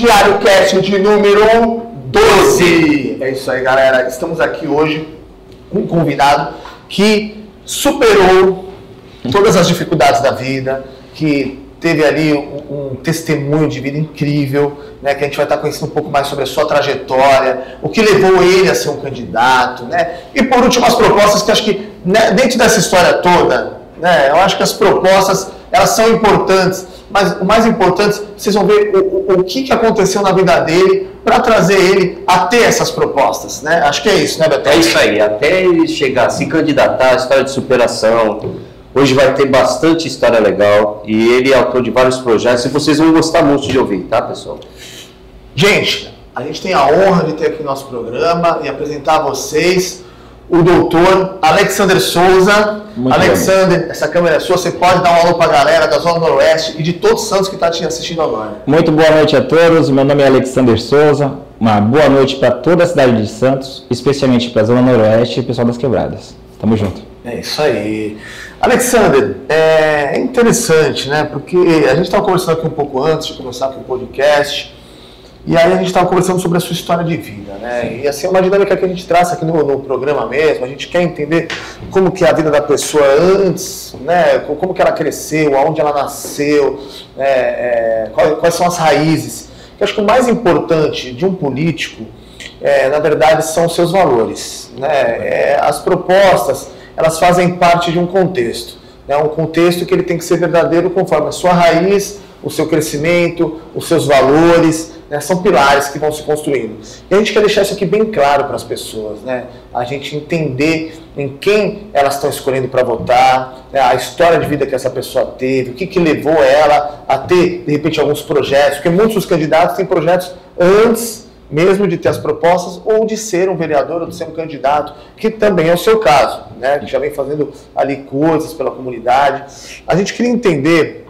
Diário Cast de número 12. É isso aí, galera. Estamos aqui hoje com um convidado que superou todas as dificuldades da vida, que teve ali um testemunho de vida incrível, né, que a gente vai estar conhecendo um pouco mais sobre a sua trajetória, o que levou ele a ser um candidato, né? E por último, as propostas que acho que, né, dentro dessa história toda, né, eu acho que as propostas, elas são importantes, mas o mais importante, vocês vão ver o que aconteceu na vida dele para trazer ele a ter essas propostas, né? Acho que é isso, né, Beto? É isso aí, até ele chegar, se candidatar, história de superação. Hoje vai ter bastante história legal e ele é autor de vários projetos e vocês vão gostar muito de ouvir, tá, pessoal? Gente, a gente tem a honra de ter aqui no nosso programa e apresentar a vocês o doutor Alexander Souza. Muito Alexander, bem. Essa câmera é sua, você pode dar um alô para a galera da Zona Noroeste e de todos os santos que está te assistindo agora. Muito boa noite a todos, meu nome é Alexander Souza, uma boa noite para toda a cidade de Santos, especialmente para a Zona Noroeste e o pessoal das Quebradas. Tamo junto. É isso aí. Alexander, é interessante, né? Porque a gente estava conversando aqui um pouco antes de começar aqui o podcast, e aí a gente estava conversando sobre a sua história de vida, né? E assim, uma dinâmica que a gente traça aqui no programa mesmo, a gente quer entender como que é a vida da pessoa antes, né? Como que ela cresceu, aonde ela nasceu, quais são as raízes. Eu acho que o mais importante de um político, na verdade, são os seus valores, né? As propostas, elas fazem parte de um contexto, né? Um contexto que ele tem que ser verdadeiro conforme a sua raiz, o seu crescimento, os seus valores, né? São pilares que vão se construindo. E a gente quer deixar isso aqui bem claro para as pessoas, né? A gente entender em quem elas estão escolhendo para votar, né? A história de vida que essa pessoa teve, o que levou ela a ter, de repente, alguns projetos, porque muitos dos candidatos têm projetos antes mesmo de ter as propostas, ou de ser um vereador, ou de ser um candidato, que também é o seu caso, né? Que já vem fazendo ali coisas pela comunidade. A gente queria entender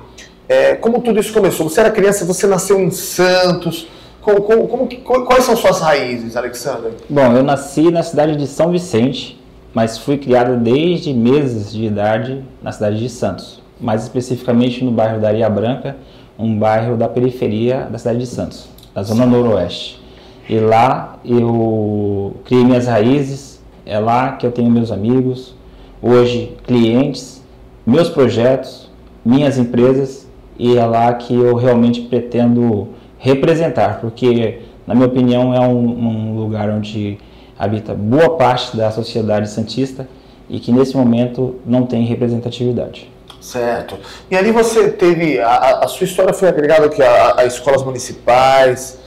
como tudo isso começou. Você era criança, você nasceu em Santos, quais são suas raízes, Alexander? Bom, eu nasci na cidade de São Vicente, mas fui criado desde meses de idade na cidade de Santos, mais especificamente no bairro da Areia Branca, um bairro da periferia da cidade de Santos, da Zona Noroeste. E lá eu criei minhas raízes, é lá que eu tenho meus amigos, hoje clientes, meus projetos, minhas empresas, e é lá que eu realmente pretendo representar, porque, na minha opinião, é um lugar onde habita boa parte da sociedade santista e que nesse momento não tem representatividade. Certo. E ali você teve, a sua história foi agregada aqui a escolas municipais.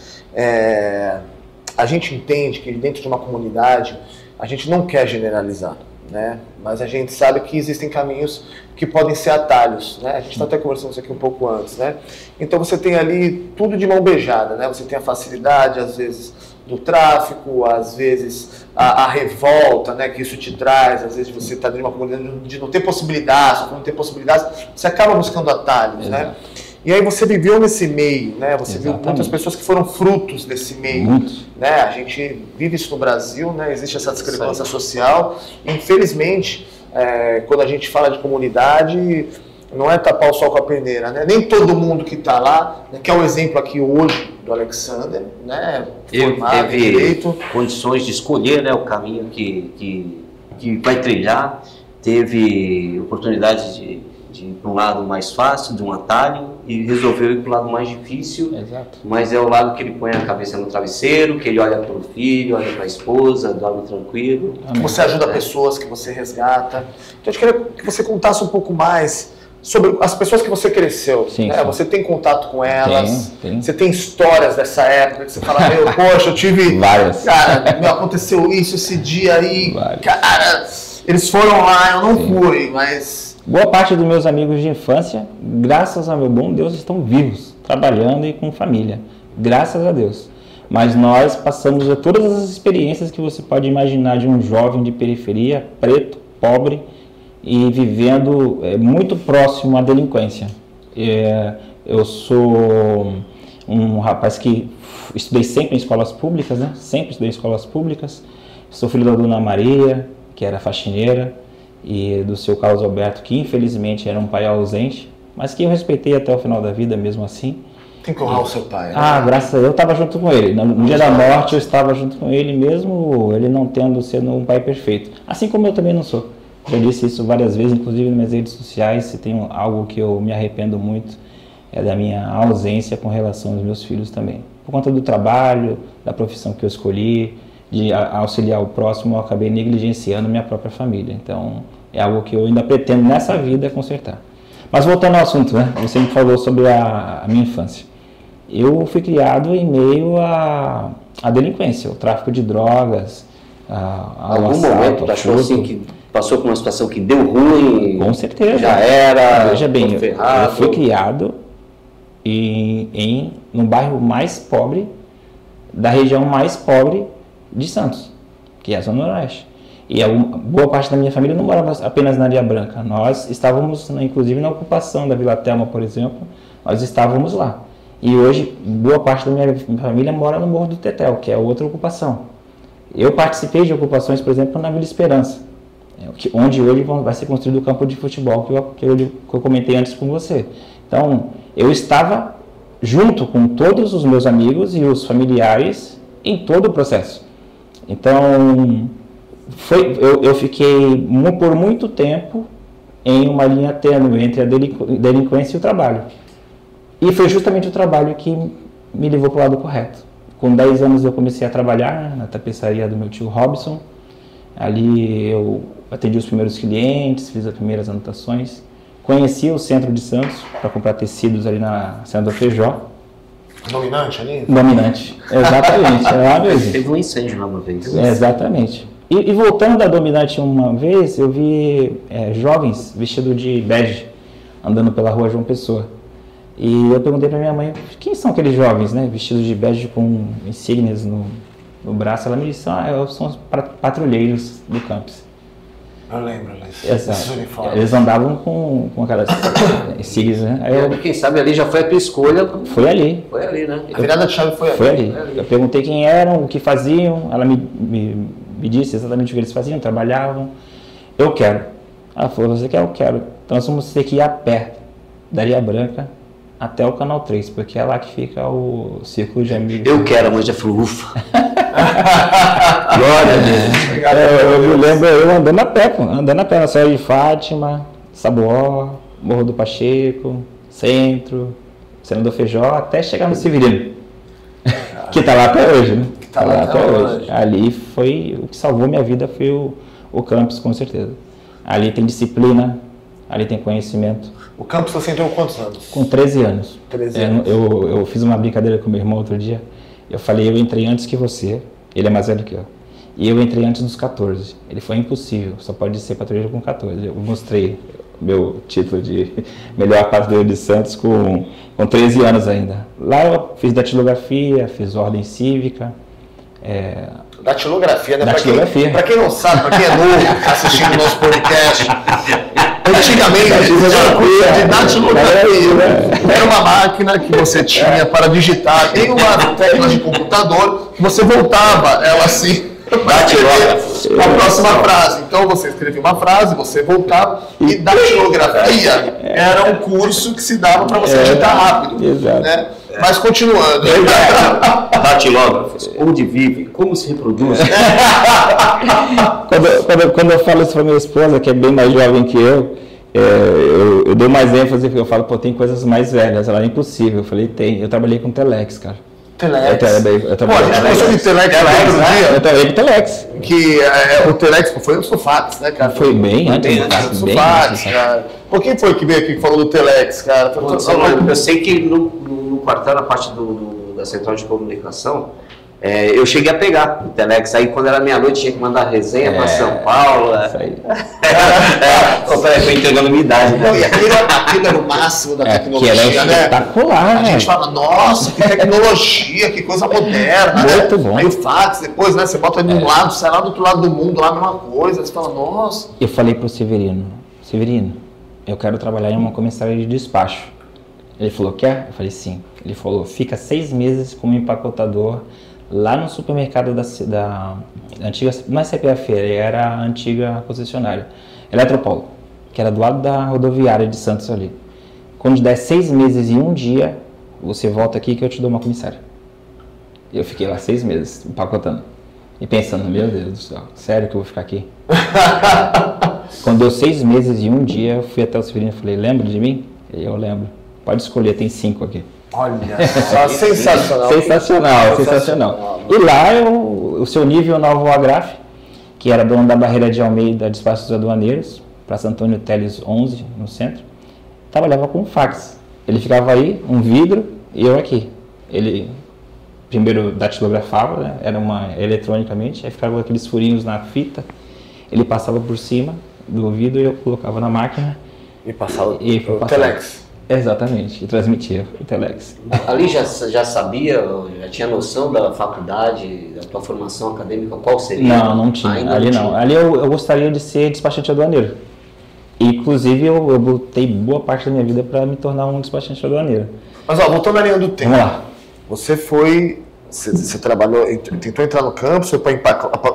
A gente entende que dentro de uma comunidade a gente não quer generalizar, né? Mas a gente sabe que existem caminhos que podem ser atalhos, né? A gente está até conversando isso aqui um pouco antes, né? Então você tem ali tudo de mão beijada, né? Você tem a facilidade, às vezes, do tráfico, às vezes a revolta, né, que isso te traz, às vezes você está dentro de uma comunidade de não ter possibilidades, só que não ter possibilidades, você acaba buscando atalhos, né? E aí você viveu nesse meio, né? Você viu muitas pessoas que foram frutos desse meio, né? A gente vive isso no Brasil, né? Existe essa discrepância social. Infelizmente, quando a gente fala de comunidade, não é tapar o sol com a peneira, né? Nem todo mundo que está lá, né, que é o exemplo aqui hoje do Alexander, né? Formado, teve direito, condições de escolher, né, o caminho que vai trilhar, teve oportunidade de ir para um lado mais fácil, de um atalho, e resolveu ir para o lado mais difícil. Exato. Mas é o lado que ele põe a cabeça no travesseiro, que ele olha para o filho, olha para a esposa, dorme tranquilo. que você ajuda pessoas, que você resgata. Então, eu queria que você contasse um pouco mais sobre as pessoas que você cresceu. Sim, né? sim. Você tem contato com elas, Tem. Você tem histórias dessa época que você fala, meu, poxa, eu tive... Várias. Cara, meu, aconteceu isso esse dia aí, Várias. cara, eles foram lá, eu não fui, mas... Boa parte dos meus amigos de infância, graças ao meu bom Deus, estão vivos, trabalhando e com família. Graças a Deus. Mas nós passamos a todas as experiências que você pode imaginar de um jovem de periferia, preto, pobre e vivendo muito próximo à delinquência. Eu sou um rapaz que estudei sempre em escolas públicas, né? Sempre estudei em escolas públicas. Sou filho da Dona Maria, que era faxineira, e do seu Carlos Alberto, que infelizmente era um pai ausente, mas que eu respeitei até o final da vida mesmo assim. Tem que honrar o seu pai, né? Graças a Deus, eu estava junto com ele. No dia da morte, eu estava junto com ele, mesmo ele não sendo um pai perfeito. Assim como eu também não sou. Já disse isso várias vezes, inclusive nas minhas redes sociais. Se tem algo que eu me arrependo muito, é da minha ausência com relação aos meus filhos também. Por conta do trabalho, da profissão que eu escolhi, de auxiliar o próximo, eu acabei negligenciando minha própria família. Então, é algo que eu ainda pretendo nessa vida consertar. Mas voltando ao assunto, né? Você me falou sobre a minha infância. Eu fui criado em meio à delinquência, o tráfico de drogas, Algum momento achou assim que passou por uma situação que deu ruim? Com certeza. Já era. Veja bem, ferrado. eu fui criado no bairro mais pobre, da região mais pobre de Santos, que é a Zona Oeste. E boa parte da minha família não morava apenas na Areia Branca. Nós estávamos, inclusive, na ocupação da Vila Telma, por exemplo, nós estávamos lá. E hoje, boa parte da minha família mora no Morro do Tetel, que é outra ocupação. Eu participei de ocupações, por exemplo, na Vila Esperança, onde hoje vai ser construído o campo de futebol que eu comentei antes com você. Então, eu estava junto com todos os meus amigos e os familiares em todo o processo. Então, eu fiquei por muito tempo em uma linha tênue entre a delinquência e o trabalho. E foi justamente o trabalho que me levou para o lado correto. Com 10 anos eu comecei a trabalhar na tapeçaria do meu tio Robson. Ali eu atendi os primeiros clientes, fiz as primeiras anotações. Conheci o centro de Santos para comprar tecidos ali na Senador Feijó. Dominante ali? Dominante, exatamente. É lá mesmo. Teve um incêndio lá uma vez. Exatamente. E voltando da Dominante uma vez, eu vi jovens vestidos de bege andando pela rua João Pessoa. E eu perguntei para minha mãe, quem são aqueles jovens, né, vestidos de bege com insígnias no braço? Ela me disse, são os patrulheiros do campus. Eu lembro disso. Exato. Eles andavam com aquelas insígnias, né? Aí quem sabe ali já foi a tua escolha. Foi ali. Foi ali, né? A virada de chave foi ali. Foi ali. Eu perguntei quem eram, o que faziam, ela me disse exatamente o que eles faziam, trabalhavam. Eu quero. Ela falou, você quer? Eu quero. Então nós vamos ter que ir a pé da Areia Branca até o Canal 3, porque é lá que fica o círculo de amigos. Eu quero, mas já falou, ufa. Glória a Deus. Eu me lembro eu andando a pé na Serra de Fátima, Saboó, Morro do Pacheco, Centro, Senador Feijó, até chegar no Severino. Que tá lá até hoje, né? Tá lá até hoje. Ali foi o que salvou minha vida, foi o campus, com certeza. Ali tem disciplina, ali tem conhecimento. O campus você entrou com quantos anos? Com 13 anos. 13 anos. Eu fiz uma brincadeira com meu irmão outro dia. Eu falei, eu entrei antes que você. Ele é mais velho que eu. E eu entrei antes dos 14. Ele foi impossível, só pode ser patrulheiro com 14. Eu mostrei meu título de melhor patrulheiro de Santos com 13 anos ainda. Lá eu fiz datilografia, fiz ordem cívica. Datilografia, né? Datilografia. Pra quem não sabe, pra quem é novo, tá assistindo o nosso podcast, antigamente a gente tinha curso de datilografia. Era uma máquina que você tinha para digitar. Tem uma tecla de computador que você voltava ela assim para escrever a próxima frase. Então você escrevia uma frase, você voltava, e datilografia era um curso que se dava para você digitar rápido. Exato. Né? Mas continuando. Datilógrafos, onde vive, como se reproduz. Quando eu falo isso para minha esposa, que é bem mais jovem que eu dou mais ênfase, eu falo, tem coisas mais velhas. Ela é impossível. Eu falei, tem. Eu trabalhei com Telex, cara. Telex. Eu Pô, a gente começou de Telex outro dia. Eu trabalhei com Telex. Que o Telex foi o Sufax, né, cara? Foi bem antes do Sufax, cara. Pô, quem foi que veio aqui que falou do Telex, cara? Eu sei que no quartel, na parte da central de comunicação, eu cheguei a pegar o Telex. Aí quando era meia-noite tinha que mandar resenha para São Paulo. Isso aí. Foi entregando minha idade. Não, e aquilo era o máximo da tecnologia, que era espetacular, né? A gente fala, nossa, que tecnologia, que coisa moderna. Muito né? bom. Aí o fax, depois, né? Você bota ele de um lado, sai lá do outro lado do mundo, lá a mesma coisa. Você fala, nossa. Eu falei pro Severino, eu quero trabalhar em uma comissária de despacho. Ele falou, quer? Eu falei, sim. Ele falou, fica 6 meses como empacotador lá no supermercado da antiga, não é CPA Feira, era a antiga concessionária, Eletropolo, que era do lado da rodoviária de Santos ali. Quando der 6 meses e 1 dia, você volta aqui que eu te dou uma comissária. Eu fiquei lá 6 meses, empacotando. E pensando, meu Deus do céu, sério que eu vou ficar aqui? Quando deu 6 meses e um dia, eu fui até o Severino e falei, lembra de mim? Eu lembro. Pode escolher, tem 5 aqui. Olha só, sensacional. Sensacional. E lá, o seu nível Novo Agraf, que era dono da barreira de Almeida, Despachos Aduaneiros, Praça Antônio Teles 11, no centro, trabalhava com fax. Ele ficava aí, um vidro, e eu aqui. Ele primeiro datilografava, né? Era eletronicamente, aí ficava aqueles furinhos na fita, ele passava por cima do vidro e eu colocava na máquina. E passava o telex. Exatamente, e transmitia o telex. Ali já sabia, já tinha noção da faculdade, da tua formação acadêmica, qual seria? Não tinha. Ali não. Ali eu gostaria de ser despachante aduaneiro. Inclusive eu botei boa parte da minha vida para me tornar um despachante aduaneiro. Mas voltando na linha do tempo. Vamos lá. Você trabalhou, tentou entrar no campus, foi para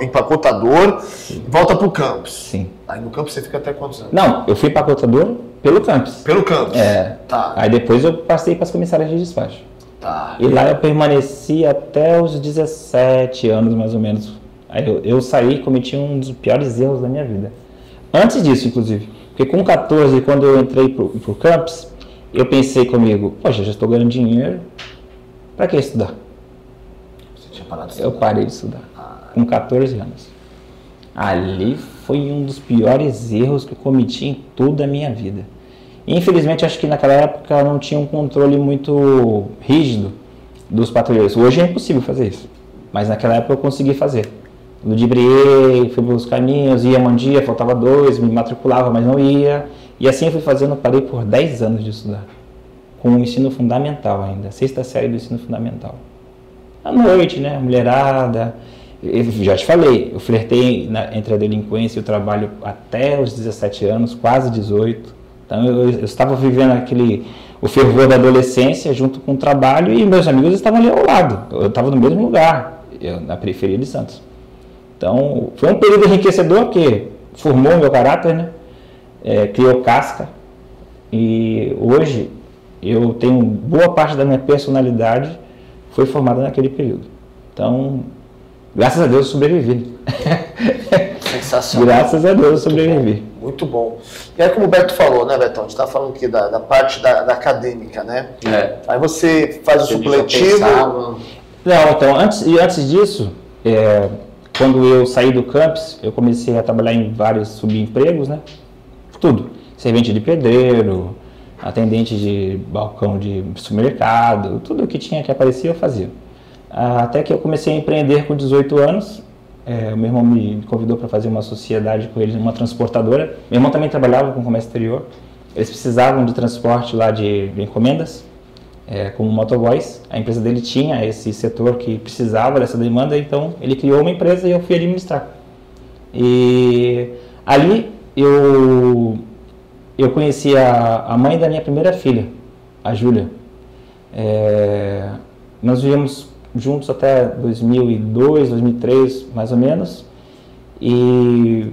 empacotador, volta para o campus. Sim. Aí no campus você fica até quantos anos? Não, eu fui empacotador pelo campus. Pelo campus? Tá. Aí depois eu passei para as comissárias de despacho. Tá. E lá eu permaneci até os 17 anos, mais ou menos. Aí eu saí e cometi um dos piores erros da minha vida. Antes disso, inclusive. Porque com 14, quando eu entrei pro campus, eu pensei comigo, poxa, já estou ganhando dinheiro, para que estudar? Você tinha parado de estudar? Eu parei de estudar, com 14 anos. Ali foi um dos piores erros que eu cometi em toda a minha vida. Infelizmente, acho que naquela época eu não tinha um controle muito rígido dos patrulheiros. Hoje é impossível fazer isso, mas naquela época eu consegui fazer. Ludibriei, fui pelos caminhos, ia um dia, faltava 2, me matriculava, mas não ia. E assim eu fui fazendo, parei por 10 anos de estudar. Com o ensino fundamental ainda, 6ª série do ensino fundamental. À noite, né, mulherada, eu já te falei, eu flertei entre a delinquência e o trabalho até os 17 anos, quase 18. Então eu estava vivendo o fervor da adolescência junto com o trabalho e meus amigos estavam ali ao lado. Eu estava no mesmo lugar, na periferia de Santos. Então, foi um período enriquecedor que formou o meu caráter, né? Criou casca. E hoje, eu tenho boa parte da minha personalidade foi formada naquele período. Então, graças a Deus eu sobrevivi. Sensacional. Graças a Deus eu sobrevivi. Muito bom. E aí, como o Beto falou, né, Betão? A gente está falando aqui da parte da acadêmica, né? Aí você faz o supletivo. Não, então, antes disso... Quando eu saí do campus, eu comecei a trabalhar em vários subempregos, né? Tudo. Servente de pedreiro, atendente de balcão de supermercado, tudo que tinha que aparecer eu fazia. Até que eu comecei a empreender com 18 anos. Meu irmão me convidou para fazer uma sociedade com eles, uma transportadora. Meu irmão também trabalhava com comércio exterior. Eles precisavam de transporte lá de encomendas. Como motoboys, a empresa dele tinha esse setor que precisava dessa demanda, então ele criou uma empresa e eu fui administrar. E ali eu conheci a mãe da minha primeira filha, a Júlia. Nós vivemos juntos até 2002, 2003, mais ou menos. E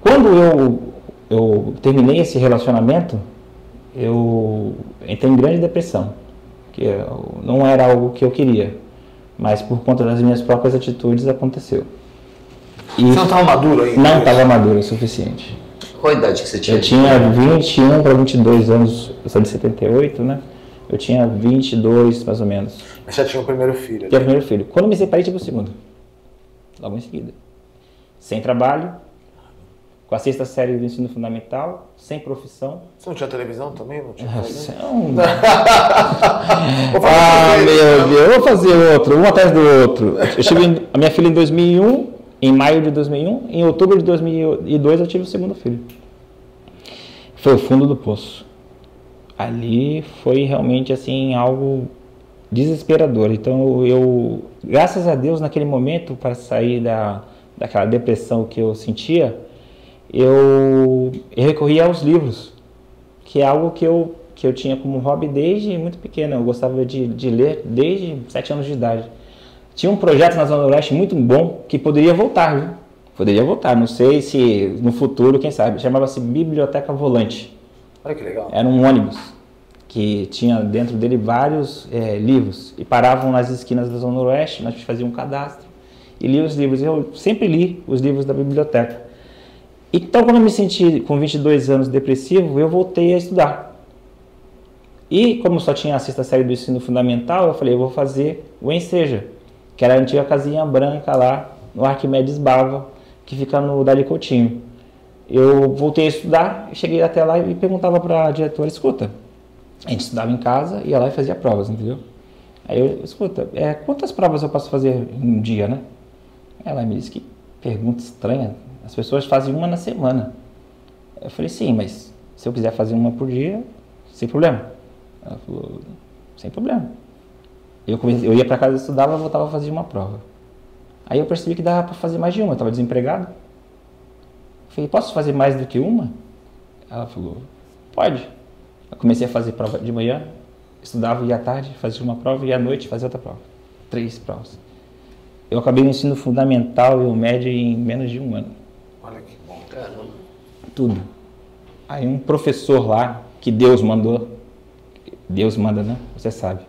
quando eu terminei esse relacionamento, eu entrei em grande depressão, que não era algo que eu queria, mas por conta das minhas próprias atitudes aconteceu. E você não estava maduro ainda? Não estava maduro o suficiente. Qual a idade que você tinha? Eu tinha 21 para 22 anos, eu sou de 78, né? Eu tinha 22, mais ou menos. Mas já tinha o primeiro filho? Tinha o primeiro filho. Quando me separei, tive o segundo. Logo em seguida. Sem trabalho, com a 6ª série do ensino fundamental, sem profissão. Você não tinha televisão também? Não tinha meu Deus, vou fazer outro, um atrás do outro. Eu tive a minha filha em 2001, em maio de 2001, em outubro de 2002 eu tive o segundo filho. Foi o fundo do poço. Ali foi realmente assim algo desesperador. Então eu graças a Deus naquele momento, para sair daquela depressão que eu sentia, eu recorri aos livros, que é algo que eu tinha como hobby desde muito pequeno. Eu gostava de ler desde 7 anos de idade. Tinha um projeto na Zona Oeste muito bom que poderia voltar, viu? Poderia voltar, não sei se no futuro, quem sabe. Chamava-se Biblioteca Volante. Olha que legal. Era um ônibus que tinha dentro dele vários livros, e paravam nas esquinas da Zona Oeste, nós fazíamos um cadastro, e lia os livros. Eu sempre li os livros da biblioteca. Então, quando eu me senti com 22 anos depressivo, eu voltei a estudar. E, como só tinha a 6ª série do ensino fundamental, eu falei, eu vou fazer o Enseja, que era a antiga casinha branca lá, no Arquimedes Bava, que fica no Dali Coutinho. Eu voltei a estudar, cheguei até lá e perguntava para a diretora, escuta, a gente estudava em casa, ia lá e fazia provas, entendeu? Aí eu, escuta, quantas provas eu posso fazer em um dia, né? Ela me disse, que pergunta estranha, as pessoas fazem uma na semana. Eu falei, sim, mas se eu quiser fazer uma por dia, sem problema. Ela falou, sem problema. Eu ia para casa, estudava, voltava a fazer uma prova. Aí eu percebi que dava para fazer mais de uma, eu estava desempregado. Eu falei, posso fazer mais do que uma? Ela falou, pode. Eu comecei a fazer prova de manhã, estudava, ia à tarde, fazia uma prova, e à noite fazia outra prova. 3 provas. Eu acabei o ensino fundamental e o médio em menos de um ano. Olha que bom, caramba. Tudo. Aí um professor lá, que Deus mandou, Deus manda, né? Você sabe.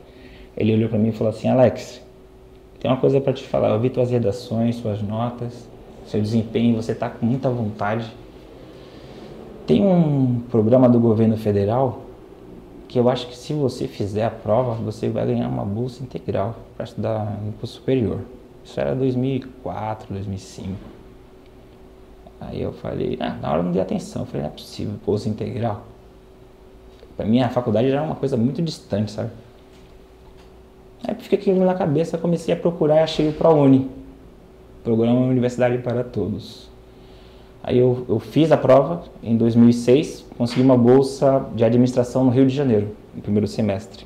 Ele olhou para mim e falou assim, Alex, tem uma coisa para te falar, eu vi tuas redações, suas notas, seu desempenho, você está com muita vontade. Tem um programa do governo federal que eu acho que se você fizer a prova, você vai ganhar uma bolsa integral para estudar no curso superior. Isso era 2004, 2005. Aí eu falei, na hora eu não dei atenção, eu falei, não é possível, bolsa integral. Para mim a faculdade já era uma coisa muito distante, sabe? Aí fiquei aquilo na cabeça, comecei a procurar e achei o ProUni, Programa Universidade para Todos. Aí eu fiz a prova em 2006, consegui uma bolsa de administração no Rio de Janeiro, no primeiro semestre.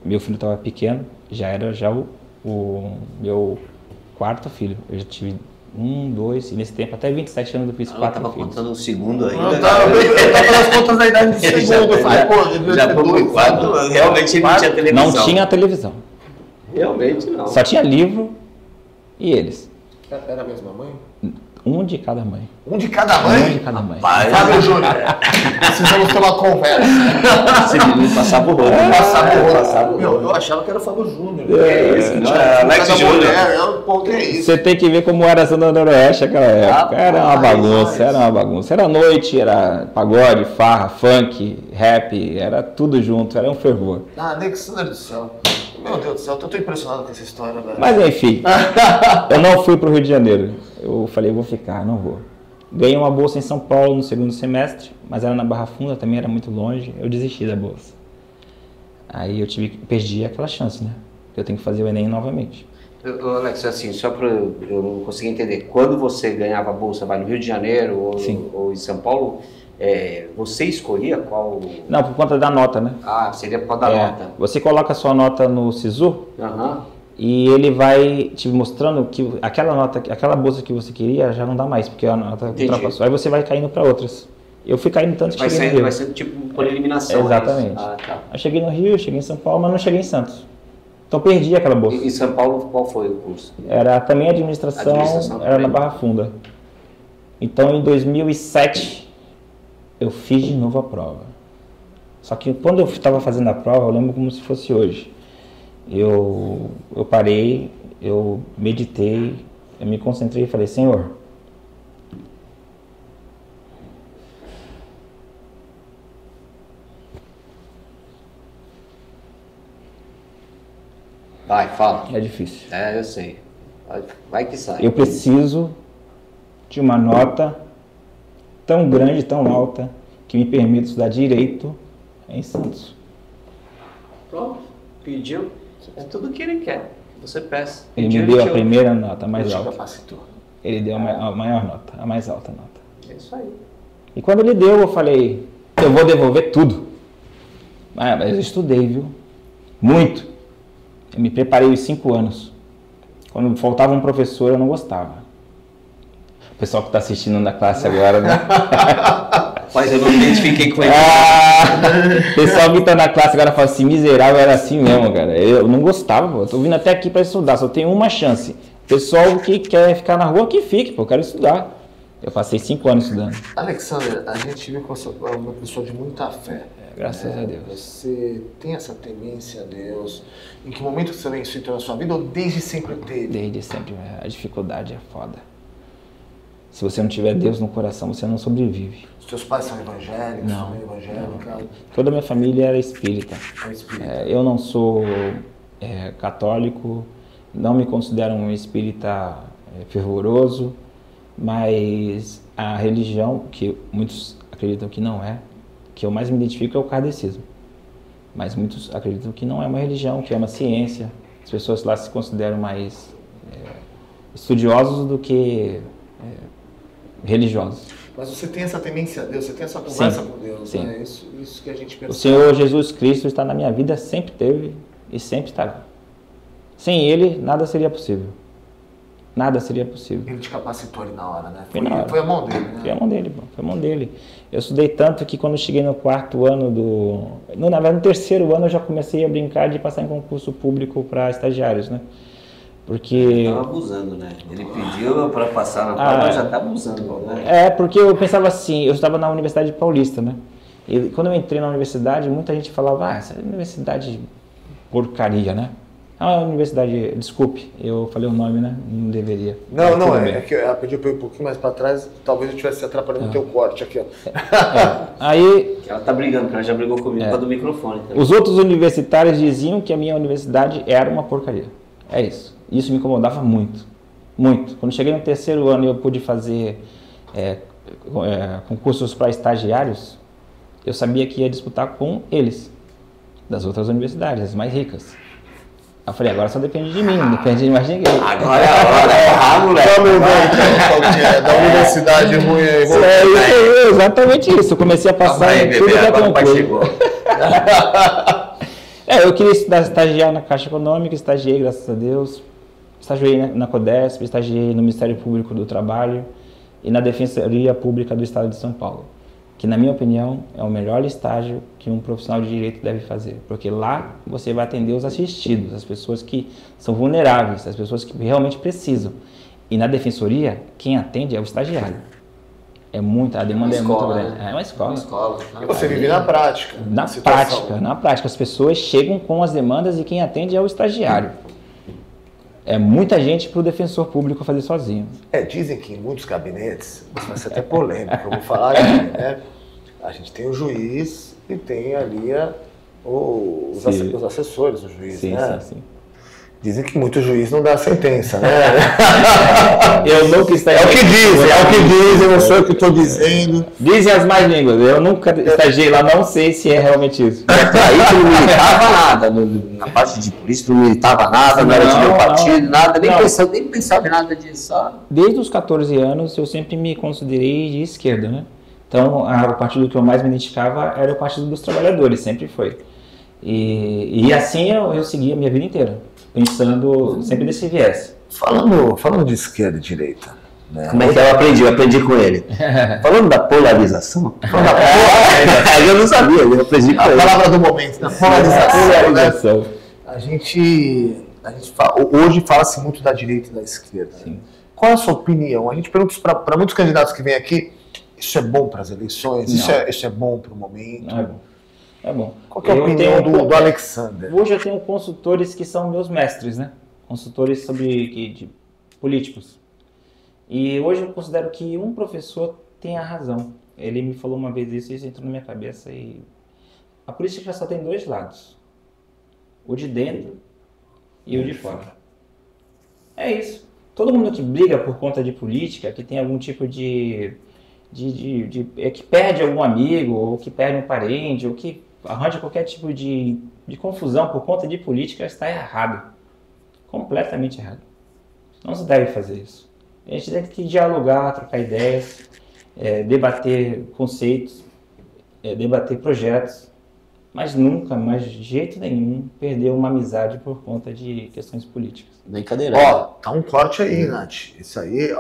Meu filho estava pequeno, já era o meu 4º filho. Eu já tive 1, 2, e nesse tempo até 27 anos eu fiz 4 filhos. Estava contando o segundo ainda. Eu tava nas contas da idade do segundo. Eu falei, pô, já foi 4, realmente ele não tinha televisão. Não tinha televisão. Realmente não. Só tinha livro e eles. Era a mesma mãe? Um de cada mãe. Um de cada mãe? Um de cada mãe. Fábio Júnior, precisamos ter uma conversa. Esse menino passava o rolo. Passava o rolo. Eu achava que era o Fábio Júnior. Alex Júnior. Pô, que é isso? Você tem que ver como era a Zona Noroeste naquela época. Era uma bagunça, era uma bagunça. Era noite, era pagode, farra, funk, rap, era tudo junto, era um fervor. Alexandre do céu. Meu Deus do céu, eu tô impressionado com essa história, velho. Mas enfim, eu não fui pro Rio de Janeiro. Eu falei, vou ficar, não vou. Ganhei uma bolsa em São Paulo no segundo semestre, mas era na Barra Funda, também era muito longe. Eu desisti da bolsa. Aí eu perdi aquela chance, né? Eu tenho que fazer o Enem novamente. Alex, assim, só para eu não conseguir entender, quando você ganhava a bolsa, vai no Rio de Janeiro ou em São Paulo, você escolhia qual... Não, por conta da nota, né? Ah, seria por conta da nota. Você coloca a sua nota no SISU, e ele vai te mostrando que aquela nota, aquela bolsa que você queria já não dá mais, porque a nota ultrapassou. Aí você vai caindo para outras. Eu fui caindo tanto que cheguei no Rio. Vai ser tipo por eliminação. Exatamente. Tá. Eu cheguei no Rio, cheguei em São Paulo, mas não cheguei em Santos. Então perdi aquela bolsa. E em São Paulo, qual foi o curso? Era também administração era também. Na Barra Funda. Então em 2007 eu fiz de novo a prova. Só que quando eu estava fazendo a prova, eu lembro como se fosse hoje. Eu parei, eu meditei, eu me concentrei e falei, Senhor, vai, fala. É difícil. Eu sei. Vai que sai. Eu preciso de uma nota tão grande, tão alta, que me permita estudar direito em Santos. Pronto, pediu. É tudo o que ele quer. Você peça. Ele me deu a primeira nota, a mais alta. Ele deu a maior nota, a mais alta nota. É isso aí. E quando ele deu, eu falei, eu vou devolver tudo. Mas eu estudei, viu? Muito. Eu me preparei os 5 anos. Quando faltava um professor, eu não gostava. O pessoal que está assistindo na classe agora, né? Mas eu não me identifiquei com ele. O pessoal que está na classe agora fala assim, miserável, era assim mesmo, cara. Eu não gostava, pô. Eu tô vindo até aqui para estudar, só tenho uma chance. O pessoal que quer ficar na rua, que fique, pô. Eu quero estudar. Eu passei 5 anos estudando. Alexander, a gente viu que você é uma pessoa de muita fé. Graças a Deus. Você tem essa temência a Deus? Em que momento você vem isso na sua vida ou desde sempre teve? Desde sempre. A dificuldade é foda. Se você não tiver Deus no coração, você não sobrevive. Os teus pais são evangélicos? Não. São evangélicos? Toda a minha família era espírita. É espírita. Eu não sou católico, não me considero um espírita fervoroso, mas a religião, que muitos acreditam que não é, que eu mais me identifico é o kardecismo. Mas muitos acreditam que não é uma religião, que é uma ciência. As pessoas lá se consideram mais estudiosos do que religiosos. Mas você tem essa temência a Deus, você tem essa conversa com Deus, sim. né? Isso que a gente percebe. O Senhor Jesus Cristo está na minha vida, sempre teve e sempre estará. Sem Ele, nada seria possível. Nada seria possível. Ele te capacitou ali na hora, né? Foi a mão dele, né? Foi a mão dele, foi a mão dele. Eu estudei tanto que quando eu cheguei no 4º ano na verdade, no 3º ano eu já comecei a brincar de passar em concurso público para estagiários, né? Porque... Ele estava abusando, né? Ele pediu para passar na prova, mas já está abusando, né? Porque eu pensava assim, eu estava na Universidade Paulista, né? E quando eu entrei na universidade, muita gente falava, essa universidade porcaria, né? A universidade, desculpe, eu falei o nome, né? Não deveria. Não, é que eu pedi um pouquinho mais para trás, talvez eu estivesse atrapalhando o teu corte aqui, ó. Aí... Ela tá brigando, porque ela já brigou comigo por causa do microfone também. Os outros universitários diziam que a minha universidade era uma porcaria. É isso. Isso me incomodava muito. Muito. Quando cheguei no 3º ano e eu pude fazer concursos para estagiários, eu sabia que ia disputar com eles, das outras universidades, as mais ricas. Eu falei, agora só depende de mim, não depende de mais ninguém. Agora é a hora, é errar, moleque. Da universidade ruim aí. É exatamente isso. Eu comecei a passar em tudo que é concurso. Eu queria estagiar na Caixa Econômica, estagiei, graças a Deus. Estagiei na CODESP, estagiei no Ministério Público do Trabalho e na Defensoria Pública do Estado de São Paulo, que, na minha opinião, é o melhor estágio que um profissional de direito deve fazer, porque lá você vai atender os assistidos, as pessoas que são vulneráveis, as pessoas que realmente precisam. E na Defensoria, quem atende é o estagiário. A demanda é muito grande. É uma escola. E você vive na prática. Na prática, as pessoas chegam com as demandas e quem atende é o estagiário. É muita gente para o defensor público fazer sozinho. Dizem que em muitos gabinetes, isso vai ser até polêmico, eu vou falar aqui, né? A gente tem o juiz e tem ali os assessores do juiz, né? Sim. Dizem que muito juiz não dá sentença, né? Eu nunca estagiei. É o que dizem, não sou eu que estou dizendo. Dizem as más línguas, eu nunca estagiei lá, não sei se é realmente isso. Aí tu não militava nada, na parte de polícia tu não militava nada, não era de meu partido, nada, nem pensava em nada disso. Desde os 14 anos eu sempre me considerei de esquerda, né? Então o partido que eu mais me identificava era o Partido dos Trabalhadores, sempre foi. E assim eu segui a minha vida inteira, pensando sempre nesse viés. Falando de esquerda e direita, né? Como é que eu aprendi com ele. Falando da polarização, eu não sabia, eu aprendi com ele. A palavra do momento, da polarização. Né? A gente hoje fala-se muito da direita e da esquerda. Né? Qual é a sua opinião? A gente pergunta para muitos candidatos que vêm aqui, isso é bom para as eleições? Isso é bom para o momento? Não é bom. É bom. Qual que é a opinião do Alexander? Hoje eu tenho consultores que são meus mestres, né? Consultores de políticos. E hoje eu considero que um professor tem a razão. Ele me falou uma vez isso e isso entrou na minha cabeça. E a política só tem 2 lados. O de dentro e o de fora. É isso. Todo mundo que briga por conta de política, que tem algum tipo que perde algum amigo, ou que perde um parente, ou que arranja qualquer tipo de confusão por conta de política, está errado. Completamente errado. Não se deve fazer isso. A gente tem que dialogar, trocar ideias, debater conceitos, debater projetos, mas nunca, mais de jeito nenhum, perder uma amizade por conta de questões políticas. Brincadeira. Tá um corte aí, Nath. Isso aí,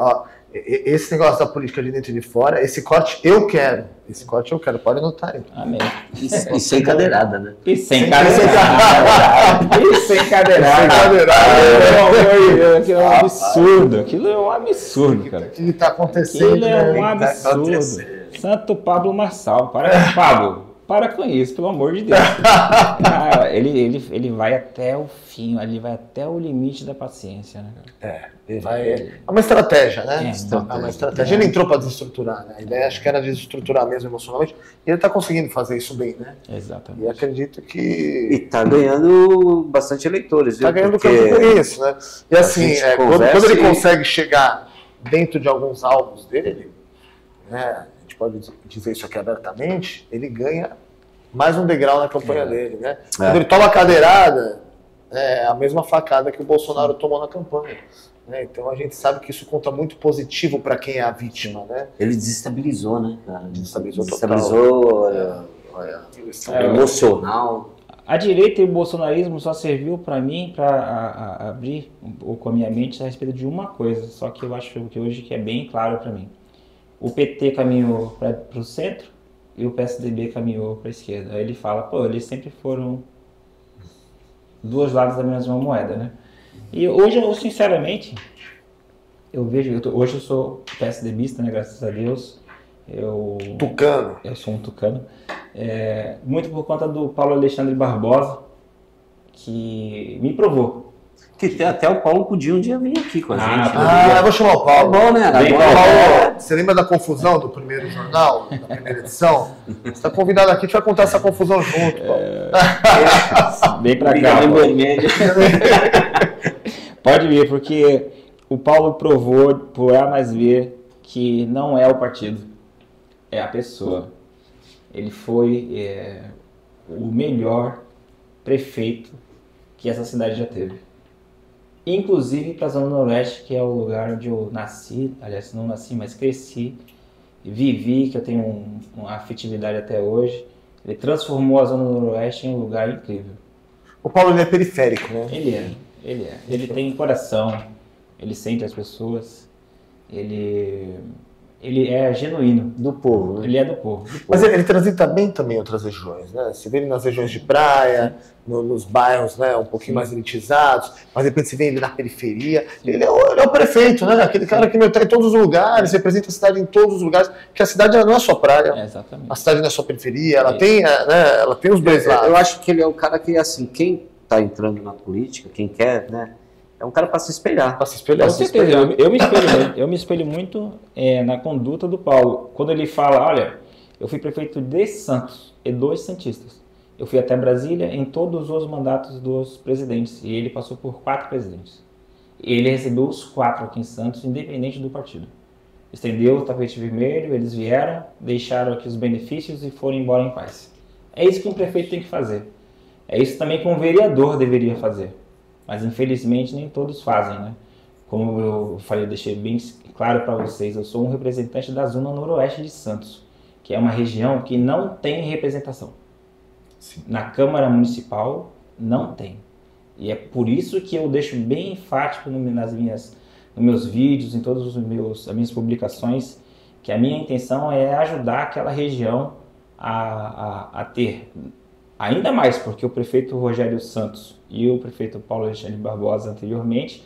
esse negócio da política de dentro e de fora, esse corte eu quero. Pode anotar aí. Amém. E sem cadeirada, né? E sem cadeirada. E sem cadeirada. Pelo amor de Deus, aquilo é um absurdo. Aquilo é um absurdo, cara. O que está acontecendo? Aquilo é um absurdo. Santo Pablo Marçal. Pablo. Para com isso, pelo amor de Deus. Cara, ele vai até o fim, ele vai até o limite da paciência, né, cara? Ele vai. É uma estratégia, né? É uma estratégia. Ele entrou para desestruturar, né? A ideia acho que era desestruturar mesmo emocionalmente. E ele está conseguindo fazer isso bem, né? Exatamente. E acredito que. E está ganhando bastante eleitores, viu? Está ganhando campo com isso, né? E assim, quando ele consegue chegar dentro de alguns alvos dele, né? Pode dizer isso aqui abertamente, ele ganha mais um degrau na campanha dele, né? Quando ele toma a cadeirada, é a mesma facada que o Bolsonaro tomou na campanha. Né? Então a gente sabe que isso conta muito positivo para quem é a vítima, né? Ele desestabilizou, né, cara? Desestabilizou emocional. A direita e o bolsonarismo só serviu para mim para abrir um pouco a minha mente a respeito de uma coisa, só que eu acho que hoje que é bem claro para mim. O PT caminhou para o centro e o PSDB caminhou para a esquerda. Aí ele fala, pô, eles sempre foram dois lados da mesma moeda, né? E hoje, eu sinceramente, hoje eu sou PSDBista, né, graças a Deus. Tucano. Eu sou um tucano. Muito por conta do Paulo Alexandre Barbosa, que me provou. Que até o Paulo podia um dia vir aqui com a gente. Eu vou chamar o Paulo. Bom, né? Paulo, você lembra da confusão do primeiro jornal, da primeira edição? Você está convidado aqui, a gente vai contar essa confusão junto, Paulo. Vem pra cá. Pode vir, porque o Paulo provou por A mais B que não é o partido, é a pessoa. Ele foi o melhor prefeito que essa cidade já teve. Inclusive para a Zona Noroeste, que é o lugar onde eu nasci, aliás, não nasci, mas cresci, vivi, que eu tenho uma afetividade até hoje. Ele transformou a Zona Noroeste em um lugar incrível. O Paulo, ele é periférico, né? Ele é. Ele tem coração, ele sente as pessoas, ele é genuíno. Do povo, né? Ele é do povo. Mas ele transita bem também em outras regiões, né? Você vê ele nas regiões de praia, nos bairros, né, um pouquinho mais elitizados, mas de repente você vê ele na periferia. Ele é o prefeito, né? Aquele cara que está em todos os lugares, representa a cidade em todos os lugares, porque a cidade não é só praia. Exatamente. A cidade não é só periferia, ela tem, né, ela tem os dois lados. Eu acho que ele é o cara que, assim, quem está entrando na política, quem quer, né? É um cara para se espelhar. Para se espelhar. Com certeza. Eu me espelho muito na conduta do Paulo. Quando ele fala, olha, eu fui prefeito de Santos e dos santistas. Eu fui até Brasília em todos os mandatos dos presidentes. E ele passou por 4 presidentes. Ele recebeu os 4 aqui em Santos, independente do partido. Estendeu o tapete vermelho, eles vieram, deixaram aqui os benefícios e foram embora em paz. É isso que um prefeito tem que fazer. É isso também que um vereador deveria fazer. Mas infelizmente nem todos fazem, né? Como eu falei, deixei bem claro para vocês, eu sou um representante da Zona Noroeste de Santos, que é uma região que não tem representação. Sim. Na Câmara Municipal não tem. E é por isso que eu deixo bem enfático nos meus vídeos, em todas as minhas publicações, que a minha intenção é ajudar aquela região a ter ainda mais, porque o prefeito Rogério Santos e o prefeito Paulo Alexandre Barbosa anteriormente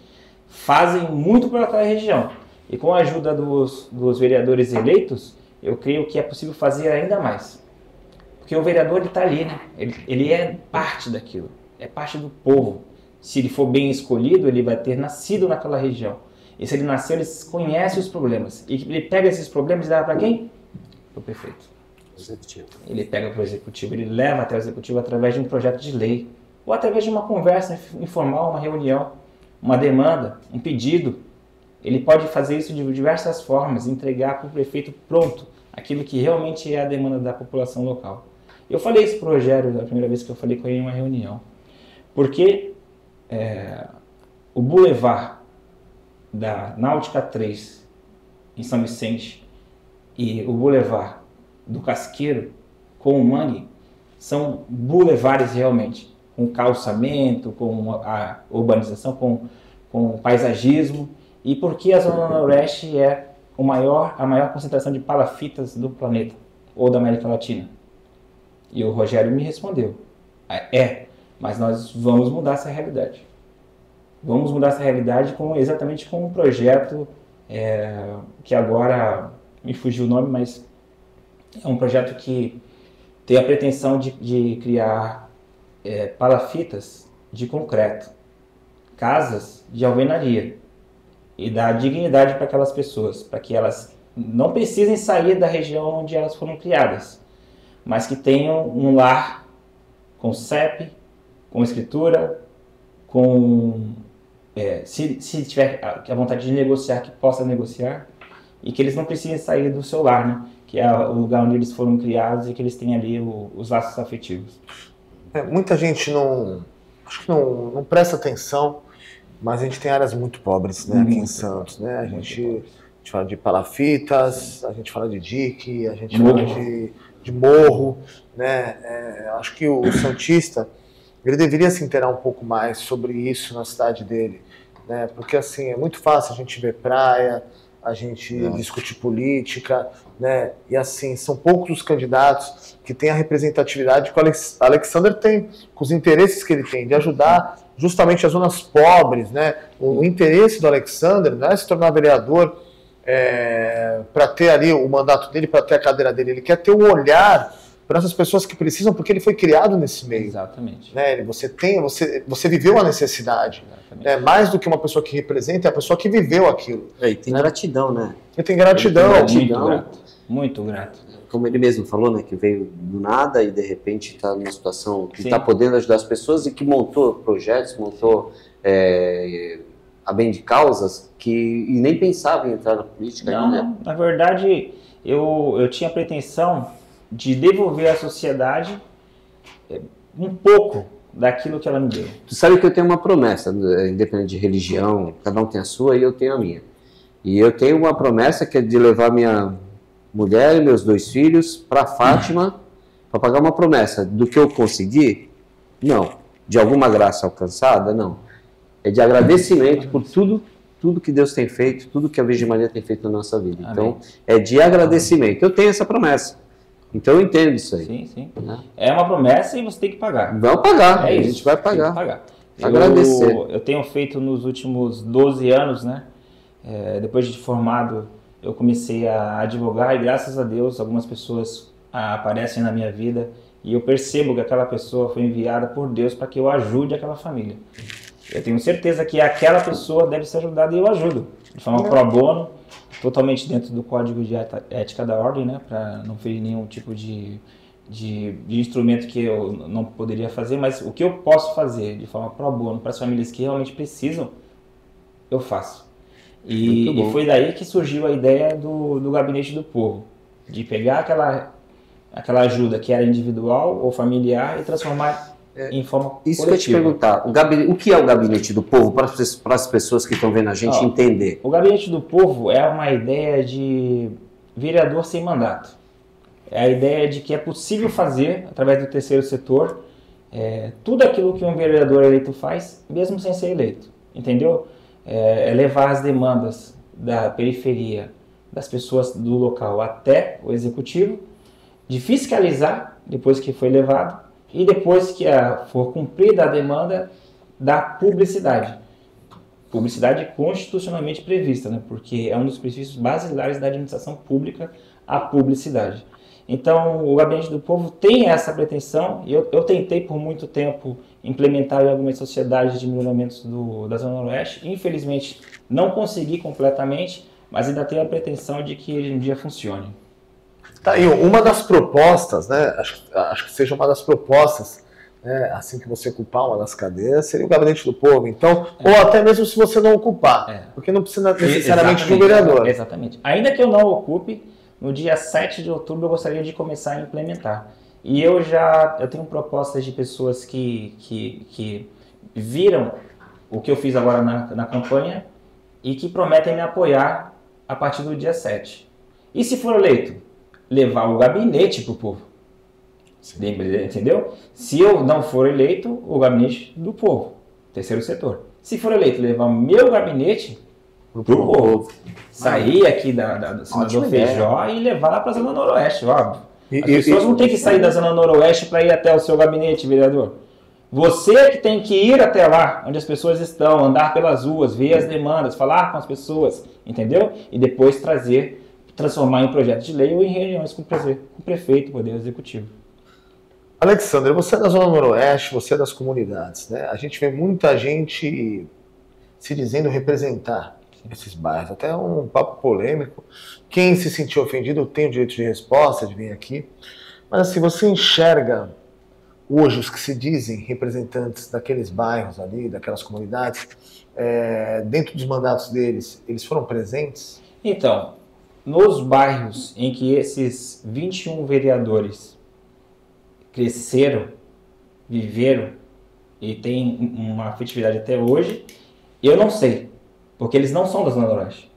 fazem muito para aquela região. E com a ajuda dos vereadores eleitos, eu creio que é possível fazer ainda mais. Porque o vereador está ali, né? Ele é parte daquilo, é parte do povo. Se ele for bem escolhido, ele vai ter nascido naquela região. E se ele nasceu, ele conhece os problemas. E ele pega esses problemas e dá para quem? Para o prefeito. Executivo. Ele pega para o executivo, ele leva até o executivo através de um projeto de lei, ou através de uma conversa informal, uma reunião, uma demanda, um pedido. Ele pode fazer isso de diversas formas, entregar para o prefeito pronto aquilo que realmente é a demanda da população local. Eu falei isso para o Rogério a primeira vez que eu falei com ele em uma reunião, porque o Boulevard da Náutica 3 em São Vicente e o Boulevard do Casqueiro com o Mangue são boulevards realmente, com calçamento, com a urbanização, com paisagismo. E porque a Zona Noroeste é a maior concentração de palafitas do planeta, ou da América Latina. E o Rogério me respondeu, mas nós vamos mudar essa realidade. Vamos mudar essa realidade exatamente com um projeto que agora me fugiu o nome, mas é um projeto que tem a pretensão de criar palafitas de concreto, casas de alvenaria, e dar dignidade para aquelas pessoas, para que elas não precisem sair da região onde elas foram criadas, mas que tenham um lar com CEP, com escritura, se tiver a vontade de negociar, que possa negociar, e que eles não precisem sair do seu lar, né? Que é o lugar onde eles foram criados e que eles têm ali os laços afetivos. Muita gente acho que não presta atenção, mas a gente tem áreas muito pobres, né, aqui em Santos, né? A gente fala de palafitas, a gente fala de dique, a gente fala de morro, né? Acho que o santista, ele deveria se inteirar um pouco mais sobre isso na cidade dele, né? Porque assim, é muito fácil a gente ver praia, a gente discutir política, né? E assim, são poucos os candidatos que têm a representatividade que o Alexander tem, com os interesses que ele tem, de ajudar justamente as zonas pobres, né? O interesse do Alexander não é se tornar vereador para ter ali o mandato dele, para ter a cadeira dele, ele quer ter o olhar para essas pessoas que precisam, porque ele foi criado nesse meio. Exatamente. Né? Você viveu a necessidade. Né? Mais do que uma pessoa que representa, é a pessoa que viveu aquilo. E tem gratidão, né? E tem gratidão. Muito grato. Como ele mesmo falou, né? Que veio do nada e de repente está numa situação que está podendo ajudar as pessoas e que montou projetos, montou a bem de causas e nem pensava em entrar na política. Não, né? Na verdade, eu tinha a pretensão de devolver à sociedade um pouco daquilo que ela me deu. Tu sabe que eu tenho uma promessa, independente de religião, cada um tem a sua e eu tenho a minha. E eu tenho uma promessa que é de levar minha mulher e meus 2 filhos para Fátima para pagar uma promessa. Do que eu consegui? Não. De alguma graça alcançada? Não. É de agradecimento por tudo que Deus tem feito, tudo que a Virgem Maria tem feito na nossa vida. Amém. Então, é de agradecimento. Eu tenho essa promessa. Então eu entendo isso aí. Sim. É uma promessa e você tem que pagar. Vamos pagar, a gente vai pagar. Agradecer. Eu tenho feito nos últimos 12 anos, né? Depois de formado, eu comecei a advogar e graças a Deus algumas pessoas aparecem na minha vida e eu percebo que aquela pessoa foi enviada por Deus para que eu ajude aquela família. Eu tenho certeza que aquela pessoa deve ser ajudada e eu ajudo, de forma pro bono, totalmente dentro do código de ética da ordem, né, para não ferir nenhum tipo de instrumento que eu não poderia fazer, mas o que eu posso fazer de forma pro bono para as famílias que realmente precisam, eu faço. E foi daí que surgiu a ideia do Gabinete do Povo, de pegar aquela ajuda que era individual ou familiar e transformar em forma Isso coletiva. que eu ia te perguntar, o que é o Gabinete do Povo, para as pessoas que estão vendo a gente entender? O Gabinete do Povo é uma ideia de vereador sem mandato. É a ideia de que é possível fazer, através do terceiro setor, tudo aquilo que um vereador eleito faz, mesmo sem ser eleito. Entendeu? É levar as demandas da periferia, das pessoas do local até o executivo, de fiscalizar depois que foi levado, e depois que for cumprida a demanda, da publicidade. Publicidade constitucionalmente prevista, né? Porque é um dos princípios basilares da administração pública, a publicidade. Então, o Gabinete do Povo tem essa pretensão, e eu tentei por muito tempo implementar em algumas sociedades de melhoramentos da Zona Oeste. Infelizmente, não consegui completamente, mas ainda tenho a pretensão de que ele um dia funcione. Tá aí, uma das propostas, né, acho que seja uma das propostas, né, assim que você ocupar uma das cadeiras, seria o Gabinete do Povo. Então, ou até mesmo se você não ocupar, porque não precisa necessariamente de um vereador. Exatamente. Ainda que eu não ocupe, no dia 7 de outubro eu gostaria de começar a implementar. E eu tenho propostas de pessoas que viram o que eu fiz agora na campanha e que prometem me apoiar a partir do dia 7. E se for eleito? Levar o gabinete para o povo. Entendeu? Se eu não for eleito, o Gabinete do Povo, terceiro setor. Se for eleito, levar o meu gabinete Pro povo. Sair aqui do Senador Feijó e levar lá para a Zona Noroeste, óbvio. As pessoas não têm que sair da Zona Noroeste para ir até o seu gabinete, vereador. Você que tem que ir até lá, onde as pessoas estão, andar pelas ruas, ver as demandas, falar com as pessoas, entendeu? E depois transformar em projeto de lei ou em reuniões com o prefeito, Poder Executivo. Alexandre, você é da Zona Noroeste, você é das comunidades, né? A gente vê muita gente se dizendo representar esses bairros, até um papo polêmico. Quem se sentiu ofendido tem o direito de resposta, de vir aqui. Mas assim, você enxerga hoje os que se dizem representantes daqueles bairros ali, daquelas comunidades, dentro dos mandatos deles, eles foram presentes? Então, nos bairros em que esses 21 vereadores cresceram, viveram e têm uma afetividade até hoje, eu não sei, porque eles não são da Zona Noroeste.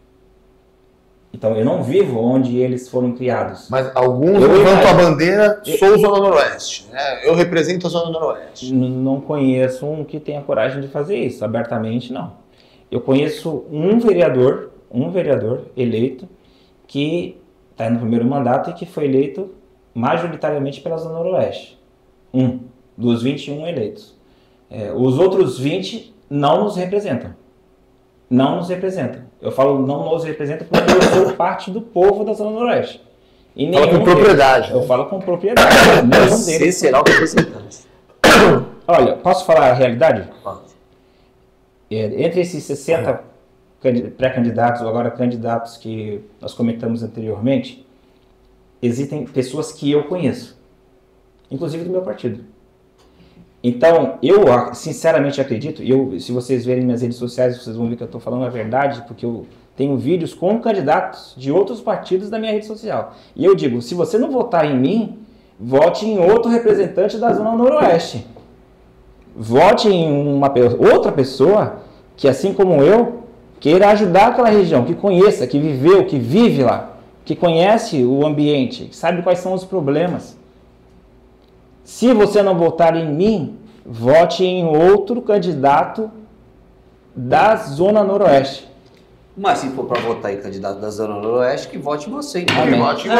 Então eu não vivo onde eles foram criados. Mas alguns levantam a bandeira, sou Zona Noroeste, né? Eu represento a Zona Noroeste. Não conheço um que tenha coragem de fazer isso, abertamente não. Eu conheço um vereador eleito que está no primeiro mandato e que foi eleito majoritariamente pela Zona Noroeste. Um dos 21 eleitos. Os outros 20 não nos representam. Não nos representam. Eu falo não nos representam porque eu sou parte do povo da Zona Noroeste. E fala com propriedade. Eu falo com propriedade. Você será o representante. Olha, posso falar a realidade? Entre esses 60 pré-candidatos, ou agora candidatos que nós comentamos anteriormente, existem pessoas que eu conheço, inclusive do meu partido. Então, eu sinceramente acredito, se vocês verem minhas redes sociais, vocês vão ver que eu estou falando a verdade, porque eu tenho vídeos com candidatos de outros partidos na minha rede social. E eu digo, se você não votar em mim, vote em outro representante da Zona Noroeste. Vote em outra pessoa que, assim como eu, queira ajudar aquela região, que conheça, que viveu, que vive lá, que conhece o ambiente, que sabe quais são os problemas. Se você não votar em mim, vote em outro candidato da Zona Noroeste. Mas se for para votar em candidato da Zona Noroeste, que vote em você. Então. Que vote em você.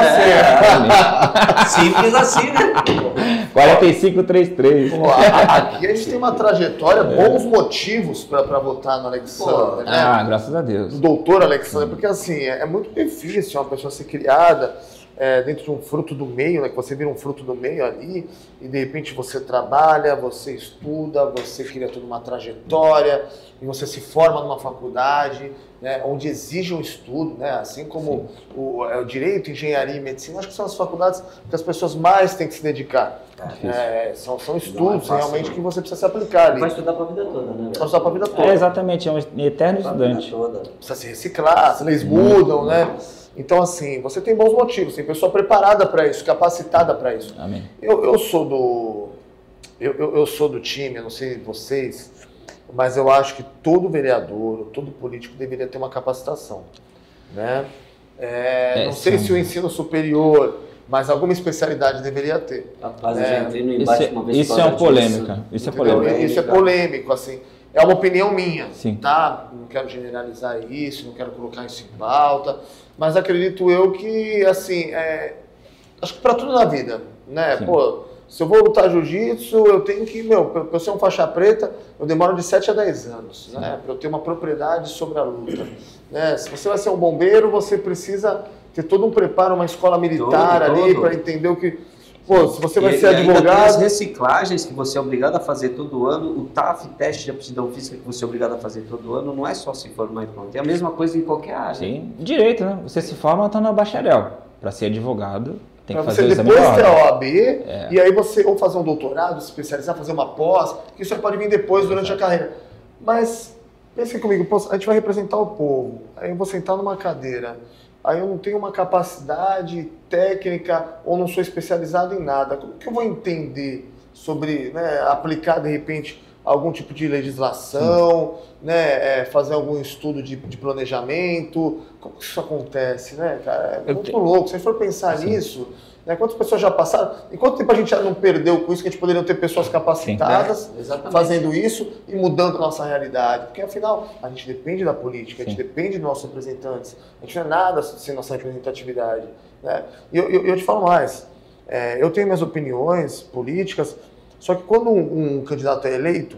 Simples assim, né? 4533. Aqui a gente tem uma trajetória, bons motivos para votar no Alexandre, né? Graças a Deus. Do doutor Alexandre, porque assim, é muito difícil uma pessoa ser criada dentro de um fruto do meio, né? Que você vira um fruto do meio ali e de repente você trabalha, você estuda, você cria toda uma trajetória e você se forma numa faculdade, né? Onde exige um estudo, né? Assim como o direito, engenharia e medicina, acho que são as faculdades que as pessoas mais têm que se dedicar. São estudos realmente que você precisa se aplicar ali. Vai estudar para a vida toda, né? Vai estudar para a vida toda. Exatamente, é um eterno estudante. Precisa se reciclar, as leis mudam, né? Então, assim, você tem bons motivos, tem pessoa preparada para isso, capacitada para isso. Amém. Eu sou do time, eu não sei vocês, mas eu acho que todo vereador, todo político deveria ter uma capacitação, né? Não sei se o ensino superior, mas alguma especialidade deveria ter. Rapaz, eu já entrei no embate uma vez. Isso é uma polêmica. Isso é polêmica. Isso é polêmico, assim. É uma opinião minha, Sim. tá? Não quero generalizar isso, não quero colocar isso em pauta, mas acredito eu que, assim, acho que para tudo na vida, né? Sim. Pô, se eu vou lutar jiu-jitsu, eu tenho que, para eu ser um faixa preta, eu demoro de 7 a 10 anos, né? Para eu ter uma propriedade sobre a luta, né? Se você vai ser um bombeiro, você precisa ter todo um preparo, uma escola militar ali, para entender o que... Pô, se você vai ser advogado... As reciclagens que você é obrigado a fazer todo ano, o TAF, teste de aptidão física, que você é obrigado a fazer todo ano, não é só se formar e pronto. É a mesma coisa em qualquer área. Sim, direito, né? Você se forma estando na bacharel. Para ser advogado, tem que fazer o exame depois da ter a ordem. OAB, e aí você ou fazer um doutorado, se especializar, fazer uma pós, que isso aí pode vir depois, durante a carreira. Mas, pense comigo, a gente vai representar o povo, aí eu vou sentar numa cadeira, aí eu não tenho uma capacidade técnica ou não sou especializado em nada. Como que eu vou entender sobre, né, aplicar, de repente, algum tipo de legislação, né? Fazer algum estudo de planejamento? Como que isso acontece, né, cara? É muito louco. Se a gente for pensar nisso, né, quantas pessoas já passaram? E quanto tempo a gente já não perdeu com isso, que a gente poderia ter pessoas capacitadas fazendo isso e mudando a nossa realidade? Porque, afinal, a gente depende da política, a gente depende dos nossos representantes. A gente não é nada sem nossa representatividade. Né? E eu te falo mais. Eu tenho minhas opiniões políticas, só que quando um candidato é eleito,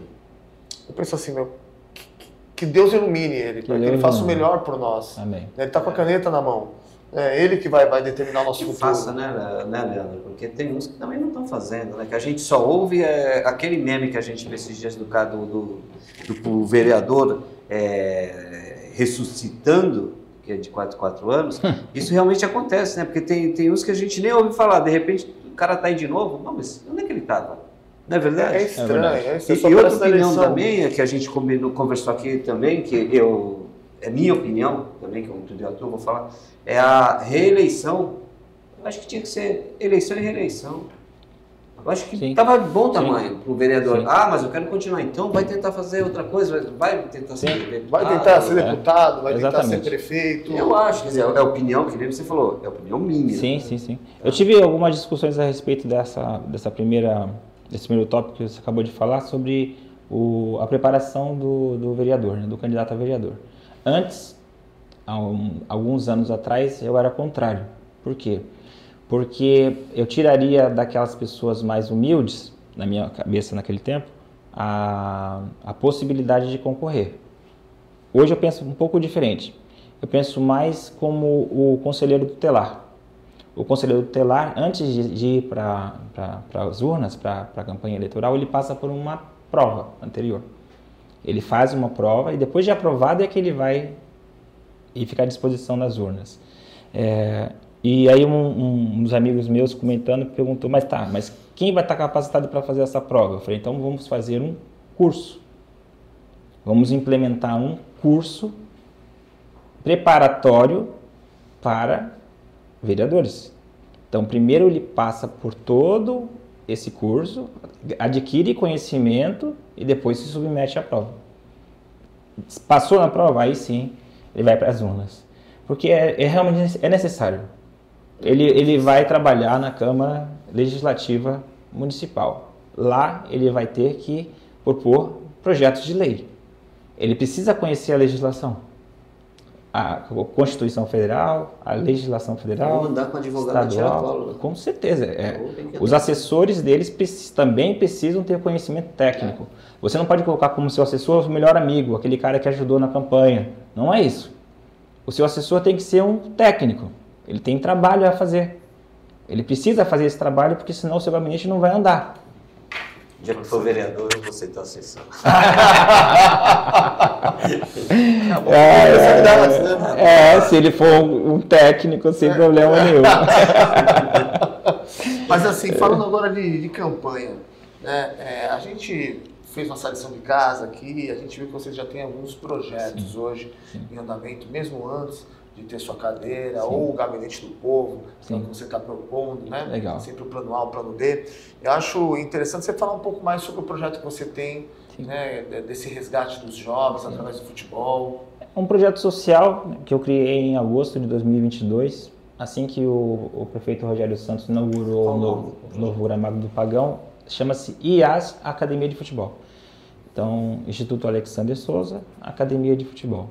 eu penso assim, que Deus ilumine ele, para que ele faça o melhor por nós. Amém. Ele está com a caneta na mão. É ele que vai determinar o nosso futuro. Faça, né, Leandro? Porque tem uns que também não estão fazendo, né? Que a gente só ouve aquele meme que a gente viu esses dias do vereador ressuscitando, que é de 4 anos. Isso realmente acontece, né? Porque tem uns que a gente nem ouve falar. De repente, o cara tá aí de novo. Não, mas onde é que ele estava? Não é verdade? É estranho. E outra opinião também, que a gente conversou aqui também, que é minha opinião também, que eu vou falar, é a reeleição. Eu acho que tinha que ser eleição e reeleição. Eu acho que estava bom tamanho para o vereador. Mas eu quero continuar. Então vai tentar fazer outra coisa, vai tentar ser deputado. Vai tentar ser deputado, vai tentar ser prefeito. Eu acho, quer dizer, é opinião, que nem você falou, é opinião minha. Sim. Eu tive algumas discussões a respeito desse primeiro tópico que você acabou de falar, sobre a preparação do vereador, né, do candidato a vereador. Antes, alguns anos atrás, eu era contrário. Por quê? Porque eu tiraria daquelas pessoas mais humildes, na minha cabeça naquele tempo, a possibilidade de concorrer. Hoje eu penso um pouco diferente. Eu penso mais como o conselheiro tutelar. O conselheiro tutelar, antes de ir para as urnas, para a campanha eleitoral, ele passa por uma prova anterior. Ele faz uma prova e depois de aprovado é que ele vai e fica à disposição das urnas. E aí um dos amigos meus comentando perguntou, mas quem vai estar capacitado para fazer essa prova? Eu falei, então vamos fazer um curso. Vamos implementar um curso preparatório para vereadores. Então primeiro ele passa por todo esse curso, adquire conhecimento e depois se submete à prova. Passou na prova, aí sim ele vai para as urnas. Porque realmente necessário. Ele vai trabalhar na Câmara Legislativa Municipal. Lá ele vai ter que propor projetos de lei. Ele precisa conhecer a legislação. A Constituição Federal, a legislação federal, vamos andar com advogado estadual, com certeza. Os assessores deles também precisam ter conhecimento técnico. Você não pode colocar como seu assessor o melhor amigo, aquele cara que ajudou na campanha. Não é isso. O seu assessor tem que ser um técnico. Ele tem trabalho a fazer. Ele precisa fazer esse trabalho, porque senão o seu gabinete não vai andar. O dia que for vereador, eu vou ser teu assessor. Se ele for um técnico, sem problema nenhum. Mas assim, falando agora de campanha, né, a gente fez nossa lição de casa aqui, a gente viu que vocês já têm alguns projetos hoje em andamento, mesmo antes de ter sua cadeira, ou o Gabinete do Povo, que é o que você está propondo, né? Legal. Sempre o plano A, o plano B. Eu acho interessante você falar um pouco mais sobre o projeto que você tem, né, desse resgate dos jovens através do futebol. É um projeto social que eu criei em agosto de 2022, assim que o prefeito Rogério Santos inaugurou o novo gramado do Pagão. Chama-se IAS Academia de Futebol. Então, Instituto Alexander Souza, Academia de Futebol.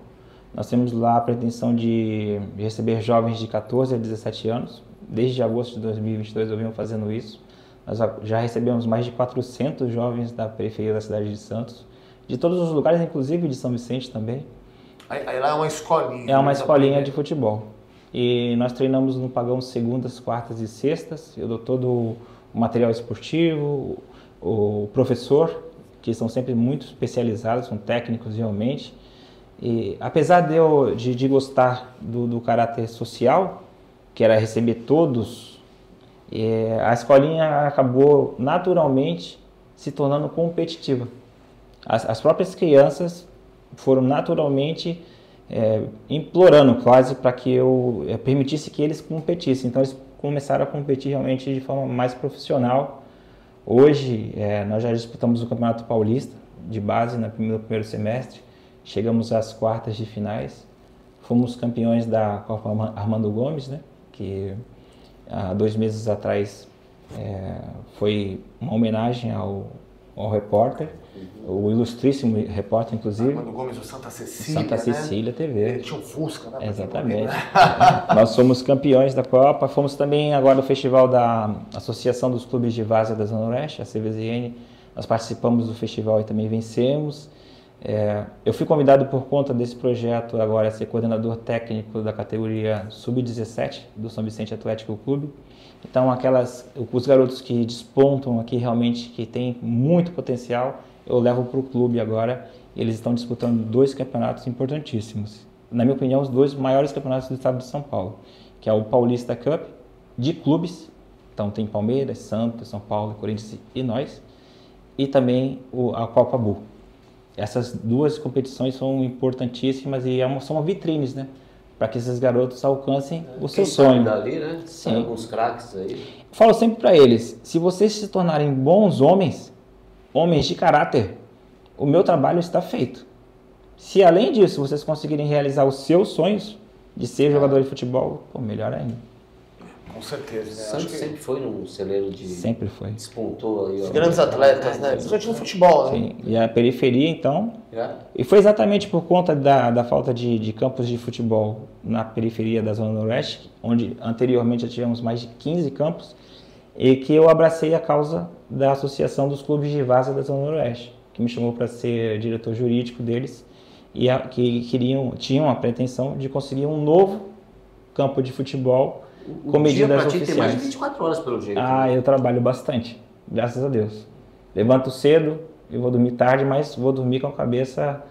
Nós temos lá a pretensão de receber jovens de 14 a 17 anos. Desde agosto de 2022 eu venho fazendo isso. Nós já recebemos mais de 400 jovens da periferia da cidade de Santos, de todos os lugares, inclusive de São Vicente também. Aí lá é uma escolinha. É uma escolinha de futebol. E nós treinamos no Pagão segundas, quartas e sextas. Eu dou todo o material esportivo, o professor, que são sempre muito especializados, são técnicos realmente. E apesar de gostar do caráter social, que era receber todos, a escolinha acabou naturalmente se tornando competitiva. As próprias crianças foram naturalmente implorando quase para que eu permitisse que eles competissem. Então eles começaram a competir realmente de forma mais profissional. Hoje nós já disputamos o Campeonato Paulista de base no primeiro semestre, chegamos às quartas de finais, fomos campeões da Copa Armando Gomes, né? Que há 2 meses atrás foi uma homenagem ao repórter, o ilustríssimo repórter, inclusive. Armando Gomes, do Santa Cecília, Santa Cecília, né? TV. Ele tinha um Fusca, né? Exatamente. Nós fomos campeões da Copa, fomos também agora no festival da Associação dos Clubes de Várzea da Zona Oeste, a CVZN. Nós participamos do festival e também vencemos. Eu fui convidado por conta desse projeto agora a ser coordenador técnico da categoria Sub-17 do São Vicente Atlético Clube. Então, os garotos que despontam aqui realmente, que têm muito potencial, eu levo para o clube agora. Eles estão disputando 2 campeonatos importantíssimos. Na minha opinião, os 2 maiores campeonatos do estado de São Paulo, que é o Paulista Cup de clubes. Então, tem Palmeiras, Santos, São Paulo, Corinthians e nós. E também a Copa Bull. Essas 2 competições são importantíssimas e são vitrines, né? Para que esses garotos alcancem o seu sonho. Dali, né? Sim. Alguns craques aí. Eu falo sempre para eles, se vocês se tornarem bons homens de caráter, o meu trabalho está feito. Se além disso vocês conseguirem realizar os seus sonhos de ser jogador de futebol, pô, melhor ainda. Com certeza, né? Santos sempre foi num celeiro de... Sempre foi. Despontou aí. Os grandes atletas, né? Principalmente no futebol, né? Sim. E a periferia, então... É. E foi exatamente por conta da falta de campos de futebol na periferia da Zona Noroeste, onde anteriormente já tivemos mais de 15 campos, e que eu abracei a causa da Associação dos Clubes de Várzea da Zona Noroeste, que me chamou para ser diretor jurídico deles, e que tinham a pretensão de conseguir um novo campo de futebol com medidas oficiais. Tem mais de 24 horas pelo jeito. Eu trabalho bastante, graças a Deus. Levanto cedo, eu vou dormir tarde, mas vou dormir com a cabeça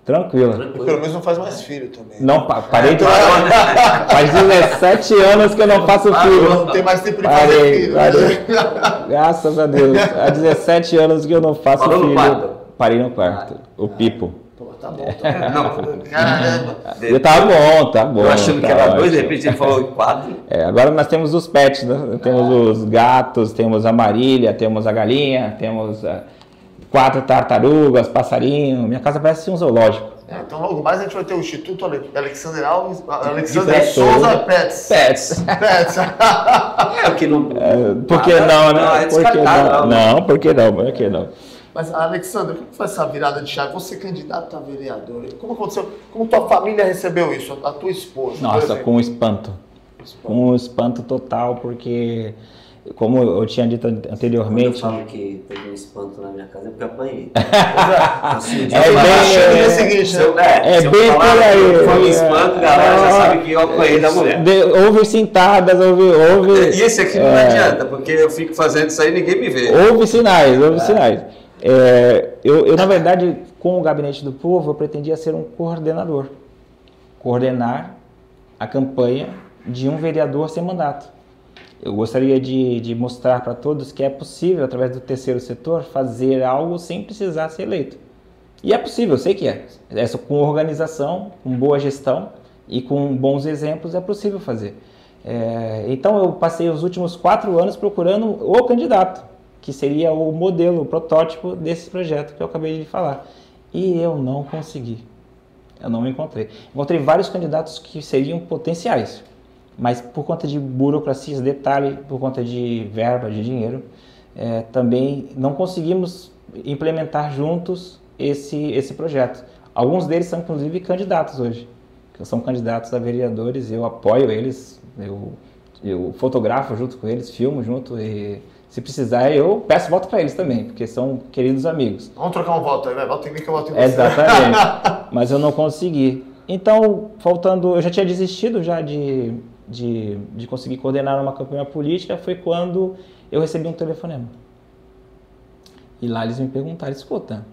tranquila. E pelo menos não faz mais filho também. Não, parei de faz 17 anos que eu não faço filho. Não tem mais tempo de fazer filho. Graças a Deus. Há 17 anos que eu não faço Parou filho. No quarto? Parei no quarto. O Pipo. Pô, tá bom. Não, caramba. Tá bom. Eu achando tá que era 2, ótimo. de repente ele falou em 4. Agora nós temos os pets, né? Temos os gatos, temos a marília, temos a galinha, temos 4 tartarugas, passarinho. Minha casa parece um zoológico. Então logo mais a gente vai ter o Instituto Alexander Alves, Alexander Souza Pets. Pets. Que não... Por que não, né? Por que descartável, não? Por que não? Por que não? Mas, Alexandre, como foi essa virada de chave? Você candidato a vereador, como aconteceu? Como tua família recebeu isso? A tua esposa? Nossa, com espanto. Com um espanto total, porque, como eu tinha dito anteriormente... Quando eu falo que teve um espanto na minha casa, é porque eu apanhei. Bem por aí. Foi um espanto, galera já sabe que eu apanhei da mulher. Houve cintadas, houve... E esse aqui não adianta, porque eu fico fazendo isso aí e ninguém me vê. Houve sinais. Eu, na verdade, com o Gabinete do Povo, eu pretendia ser um coordenador. Coordenar a campanha de um vereador sem mandato. Eu gostaria de mostrar para todos que é possível, através do terceiro setor, fazer algo sem precisar ser eleito. E é possível, eu sei que é. Com organização, com boa gestão e com bons exemplos é possível fazer. Então eu passei os últimos 4 anos procurando o candidato, que seria o modelo, o protótipo desse projeto que eu acabei de falar. E eu não consegui. Eu não encontrei. Encontrei vários candidatos que seriam potenciais, mas por conta de burocracias, detalhe, por conta de verba, de dinheiro, também não conseguimos implementar juntos esse projeto. Alguns deles são, inclusive, candidatos hoje. São candidatos a vereadores, eu apoio eles, eu fotografo junto com eles, filmo junto e... Se precisar, eu peço voto para eles também, porque são queridos amigos. Vamos trocar um voto aí, vai. Volta em mim que eu voto em você. Exatamente. Mas eu não consegui. Então, eu já tinha desistido já de conseguir coordenar uma campanha política, foi quando eu recebi um telefonema. E lá eles me perguntaram, escuta,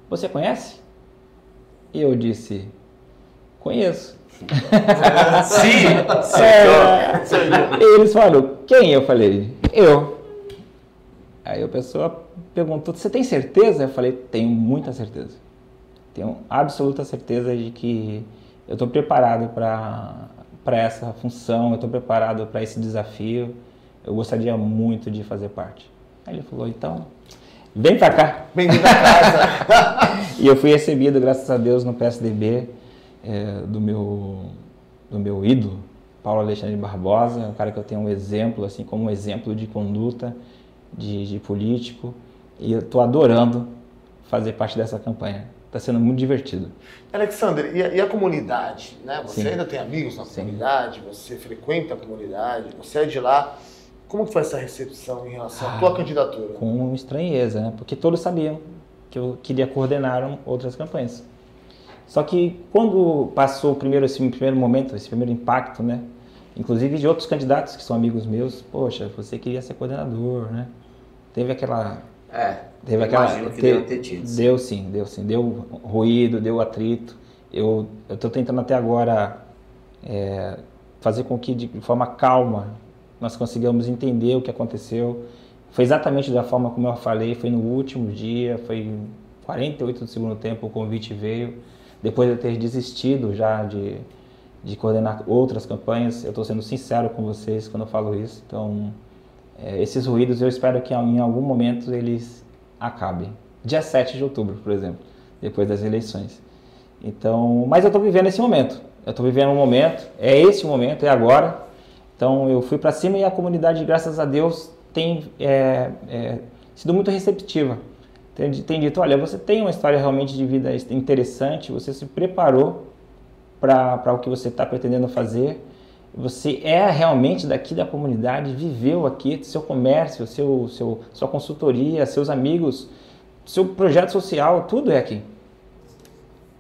você conhece? E eu disse, conheço. Sim! E eles falaram, quem? Eu falei, eu. Aí a pessoa perguntou, você tem certeza? Eu falei, tenho muita certeza. Tenho absoluta certeza de que eu estou preparado para essa função, eu estou preparado para esse desafio, eu gostaria muito de fazer parte. Aí ele falou, então, Vem pra cá. Bem-vindo à casa. E eu fui recebido, graças a Deus, no PSDB do meu ídolo, Paulo Alexandre Barbosa, um cara que eu tenho um exemplo, assim, como um exemplo de conduta, de político, e eu estou adorando fazer parte dessa campanha. Está sendo muito divertido. Alexander, e a comunidade? Né? Você Sim. ainda tem amigos na Sim. comunidade, você frequenta a comunidade, você é de lá. Como que foi essa recepção em relação à tua candidatura? Com estranheza, né? Porque todos sabiam que eu queria coordenar outras campanhas. Só que quando passou esse primeiro momento, esse primeiro impacto, né? Inclusive de outros candidatos que são amigos meus, poxa, você queria ser coordenador, né? Teve aquela... Imagino que deve ter tido. Deu sim. Deu ruído, deu atrito. Eu estou tentando até agora fazer com que de forma calma nós consigamos entender o que aconteceu. Foi exatamente da forma como eu falei, foi no último dia, foi 48 do segundo tempo, o convite veio. Depois de eu ter desistido já de coordenar outras campanhas, eu estou sendo sincero com vocês quando eu falo isso. Então, esses ruídos eu espero que em algum momento eles acabem. Dia 7 de outubro, por exemplo, depois das eleições. Então, mas eu estou vivendo esse momento. Eu estou vivendo um momento, é esse o momento, é agora. Então, eu fui para cima e a comunidade, graças a Deus, tem sido muito receptiva. Tem dito, olha, você tem uma história realmente de vida interessante, você se preparou para o que você está pretendendo fazer, você é realmente daqui da comunidade, viveu aqui, seu comércio, sua consultoria, seus amigos, seu projeto social, tudo é aqui.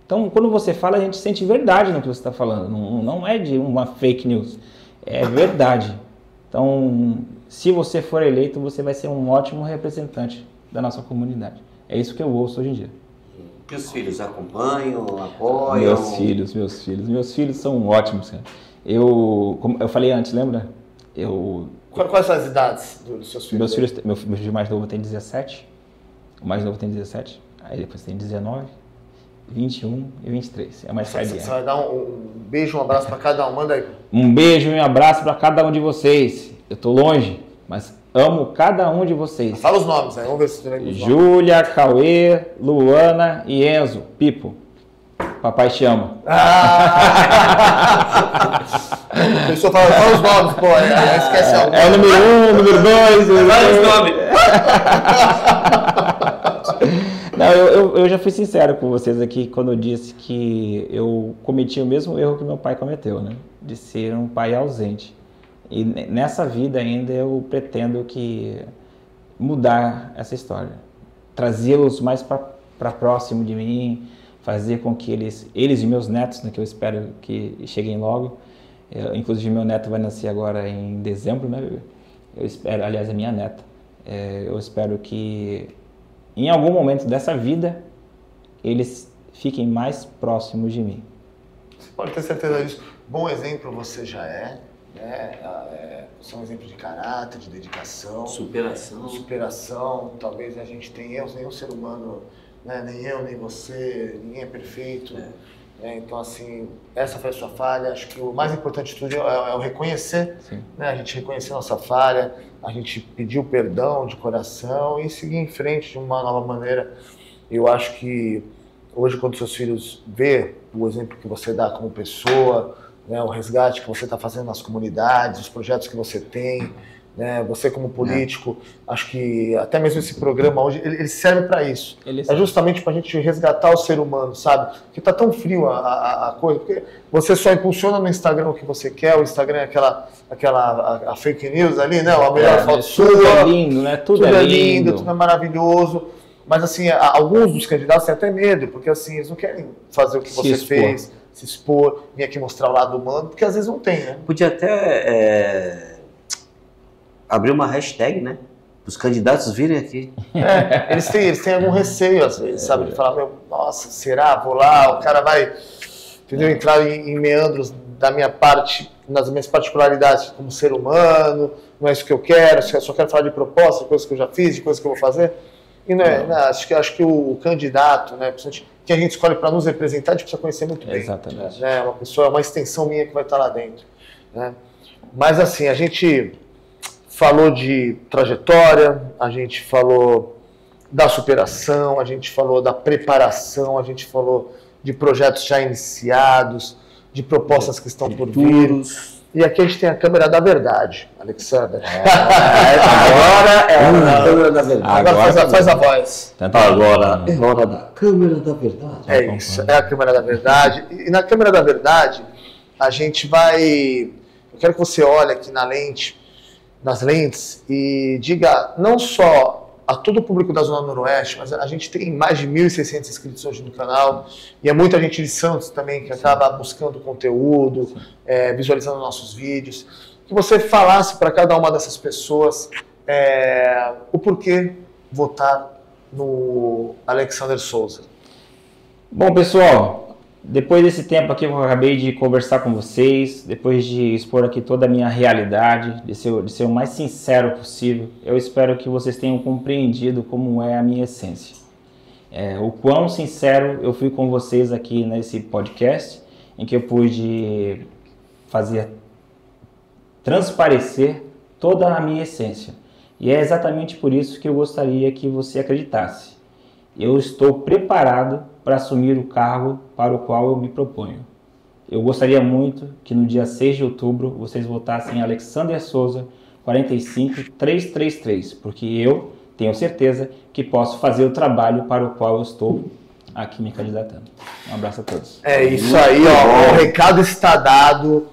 Então, quando você fala, a gente sente verdade no que você está falando, não é de uma fake news, é verdade. Então, se você for eleito, você vai ser um ótimo representante da nossa comunidade. É isso que eu ouço hoje em dia. E os filhos acompanham, apoiam? Meus filhos são ótimos, cara. Como eu falei antes, lembra? Quais são as idades dos seus filhos? Meu filho mais novo tem 17, o mais novo tem 17, aí depois tem 19, 21 e 23. É mais sardinha. Você vai dar um beijo, um abraço para cada um, manda aí. Um beijo e um abraço para cada um de vocês. Eu tô longe, mas amo cada um de vocês. Fala os nomes aí, vamos ver se você lembra os nomes. Júlia, Cauê, Luana e Enzo, Pipo. Papai te ama. A pessoa fala os nomes, pô, aí esquece algum. É o número 1, número 2. Vários nomes. Não, eu já fui sincero com vocês aqui quando eu disse que eu cometi o mesmo erro que meu pai cometeu, né? De ser um pai ausente. E nessa vida ainda eu pretendo mudar essa história. Trazê-los mais para próximo de mim, fazer com que eles e meus netos, né, que eu espero que cheguem logo, inclusive meu neto vai nascer agora em dezembro, né, bebê? Eu espero, aliás, a minha neta, eu espero que em algum momento dessa vida eles fiquem mais próximos de mim. Você pode ter certeza disso. Bom exemplo você já é, né? Você é um exemplo de caráter, de dedicação, superação. Talvez a gente tenha erros, nenhum ser humano, né? Nem eu, nem você, ninguém é perfeito. Então, assim, essa foi a sua falha. Acho que o mais importante de tudo é o reconhecer, né? A gente reconhecer a nossa falha, a gente pedir o perdão de coração e seguir em frente de uma nova maneira. Eu acho que hoje, quando seus filhos vê o exemplo que você dá como pessoa, né, o resgate que você está fazendo nas comunidades, os projetos que você tem, né, você como político, acho que até mesmo esse programa hoje, ele serve para isso. É justamente para a gente resgatar o ser humano, sabe? Porque está tão frio a coisa, porque você só impulsiona no Instagram o que você quer, o Instagram é a fake news ali, né? A melhor foto sua. Tudo é lindo, né? Tudo é lindo, tudo é maravilhoso. Mas assim, alguns dos candidatos têm até medo, porque assim, eles não querem fazer o que você fez, se expor, vir aqui mostrar o lado humano, porque às vezes não tem, né? Podia até abrir uma hashtag, né? Os candidatos virem aqui. Eles têm algum receio, às vezes, sabe? De falar, nossa, será? Vou lá, o cara vai, entendeu? Entrar em meandros da minha parte, nas minhas particularidades como ser humano, não é isso que eu quero, eu só quero falar de proposta, de coisas que eu já fiz, de coisas que eu vou fazer. E não é, acho que o candidato, né, que a gente escolhe para nos representar, a gente precisa conhecer muito bem. Exatamente. Né, uma pessoa, uma extensão minha que vai estar lá dentro. Né? Mas assim, a gente falou de trajetória, a gente falou da superação, a gente falou da preparação, a gente falou de projetos já iniciados, de propostas que estão por vir. E aqui a gente tem a câmera da verdade, Alexander. Agora é a câmera da verdade. Agora faz a voz. Agora é hora da câmera da verdade. É isso, é a câmera da verdade. E na câmera da verdade, a gente vai... Eu quero que você olhe aqui nas lentes, e diga não só a todo o público da Zona Noroeste, mas a gente tem mais de 1.600 inscritos hoje no canal, e é muita gente de Santos também que acaba buscando conteúdo, visualizando nossos vídeos. Que você falasse para cada uma dessas pessoas o porquê votar no Alexander Souza. Bom, pessoal, depois desse tempo aqui que eu acabei de conversar com vocês, depois de expor aqui toda a minha realidade, de ser o mais sincero possível, eu espero que vocês tenham compreendido como é a minha essência. O quão sincero eu fui com vocês aqui nesse podcast, em que eu pude fazer transparecer toda a minha essência. E é exatamente por isso que eu gostaria que você acreditasse. Eu estou preparado para assumir o cargo para o qual eu me proponho. Eu gostaria muito que no dia 6 de outubro vocês votassem em Alexander Souza 45333, porque eu tenho certeza que posso fazer o trabalho para o qual eu estou aqui me candidatando. Um abraço a todos. É isso aí, ó. O recado está dado.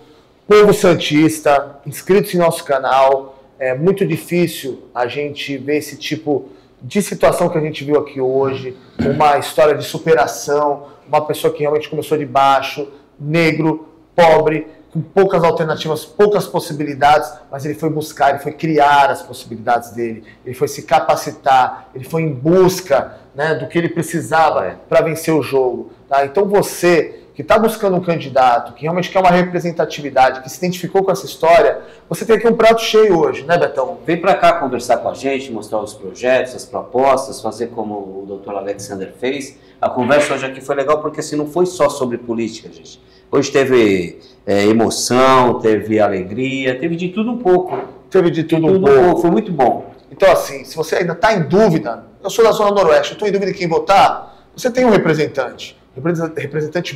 Povo santista, inscritos em nosso canal. É muito difícil a gente ver esse tipo de situação que a gente viu aqui hoje, uma história de superação, uma pessoa que realmente começou de baixo, negro, pobre, com poucas alternativas, poucas possibilidades, mas ele foi buscar, ele foi criar as possibilidades dele, ele foi se capacitar, ele foi em busca, né, do que ele precisava para vencer o jogo. Tá? Então você que está buscando um candidato, que realmente quer uma representatividade, que se identificou com essa história, você tem aqui um prato cheio hoje, né, Betão? Vem para cá conversar com a gente, mostrar os projetos, as propostas, fazer como o Dr. Alexander fez. A conversa hoje aqui foi legal porque assim, não foi só sobre política, gente. Hoje teve emoção, teve alegria, teve de tudo um pouco. Teve de tudo um pouco. Foi muito bom. Então assim, se você ainda está em dúvida, eu sou da Zona Noroeste, eu estou em dúvida de quem votar, você tem um representante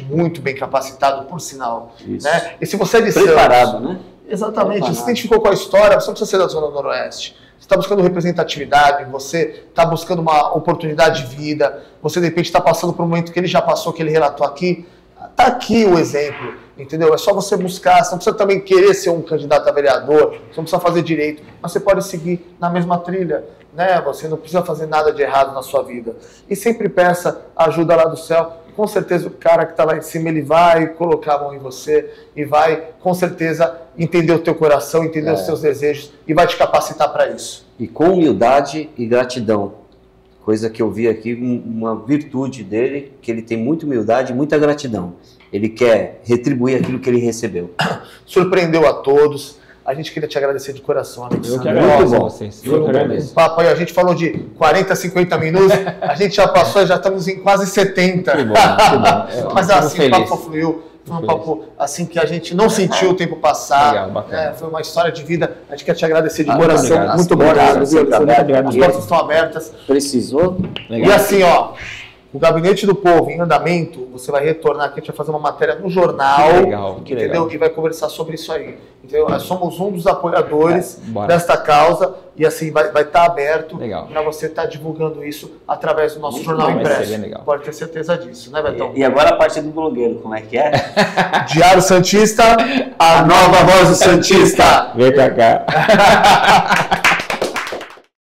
muito bem capacitado, por sinal. Né? E se você é de preparado, Santos, né? Exatamente. Preparado. Você se identificou com a história, você não precisa ser da Zona Noroeste. Você está buscando representatividade, você está buscando uma oportunidade de vida, você de repente está passando por um momento que ele já passou, que ele relatou aqui. Está aqui o exemplo, entendeu? É só você buscar, você não precisa também querer ser um candidato a vereador, você não precisa fazer direito, mas você pode seguir na mesma trilha, né? Você não precisa fazer nada de errado na sua vida. E sempre peça ajuda lá do céu. Com certeza o cara que está lá em cima, ele vai colocar a mão em você e vai, com certeza, entender o teu coração, entender os teus desejos e vai te capacitar para isso. E com humildade e gratidão. Coisa que eu vi aqui, uma virtude dele, que ele tem muita humildade e muita gratidão. Ele quer retribuir aquilo que ele recebeu. Surpreendeu a todos. A gente queria te agradecer de coração, Alexandre. Eu que agradeço a vocês. Foi um papo aí, a gente falou de 40, 50 minutos, a gente já passou, já estamos em quase 70. Que bom, que bom. Mas assim, o papo fluiu. Foi um papo assim que a gente não sentiu o tempo passar. Legal, bacana. Foi uma história de vida. A gente quer te agradecer de coração. Muito obrigado. obrigado. As portas estão abertas. Precisou? Legal. E assim, ó, o Gabinete do Povo em andamento, você vai retornar aqui, a gente vai fazer uma matéria no jornal, que entendeu? legal. E vai conversar sobre isso aí. Entendeu? Nós somos um dos apoiadores desta causa e assim vai estar aberto para você estar divulgando isso através do nosso jornal impresso. Pode ter certeza disso, né, Betão? E agora a parte do blogueiro, como é que é? Diário Santista, a nova voz do Santista. Vem pra cá.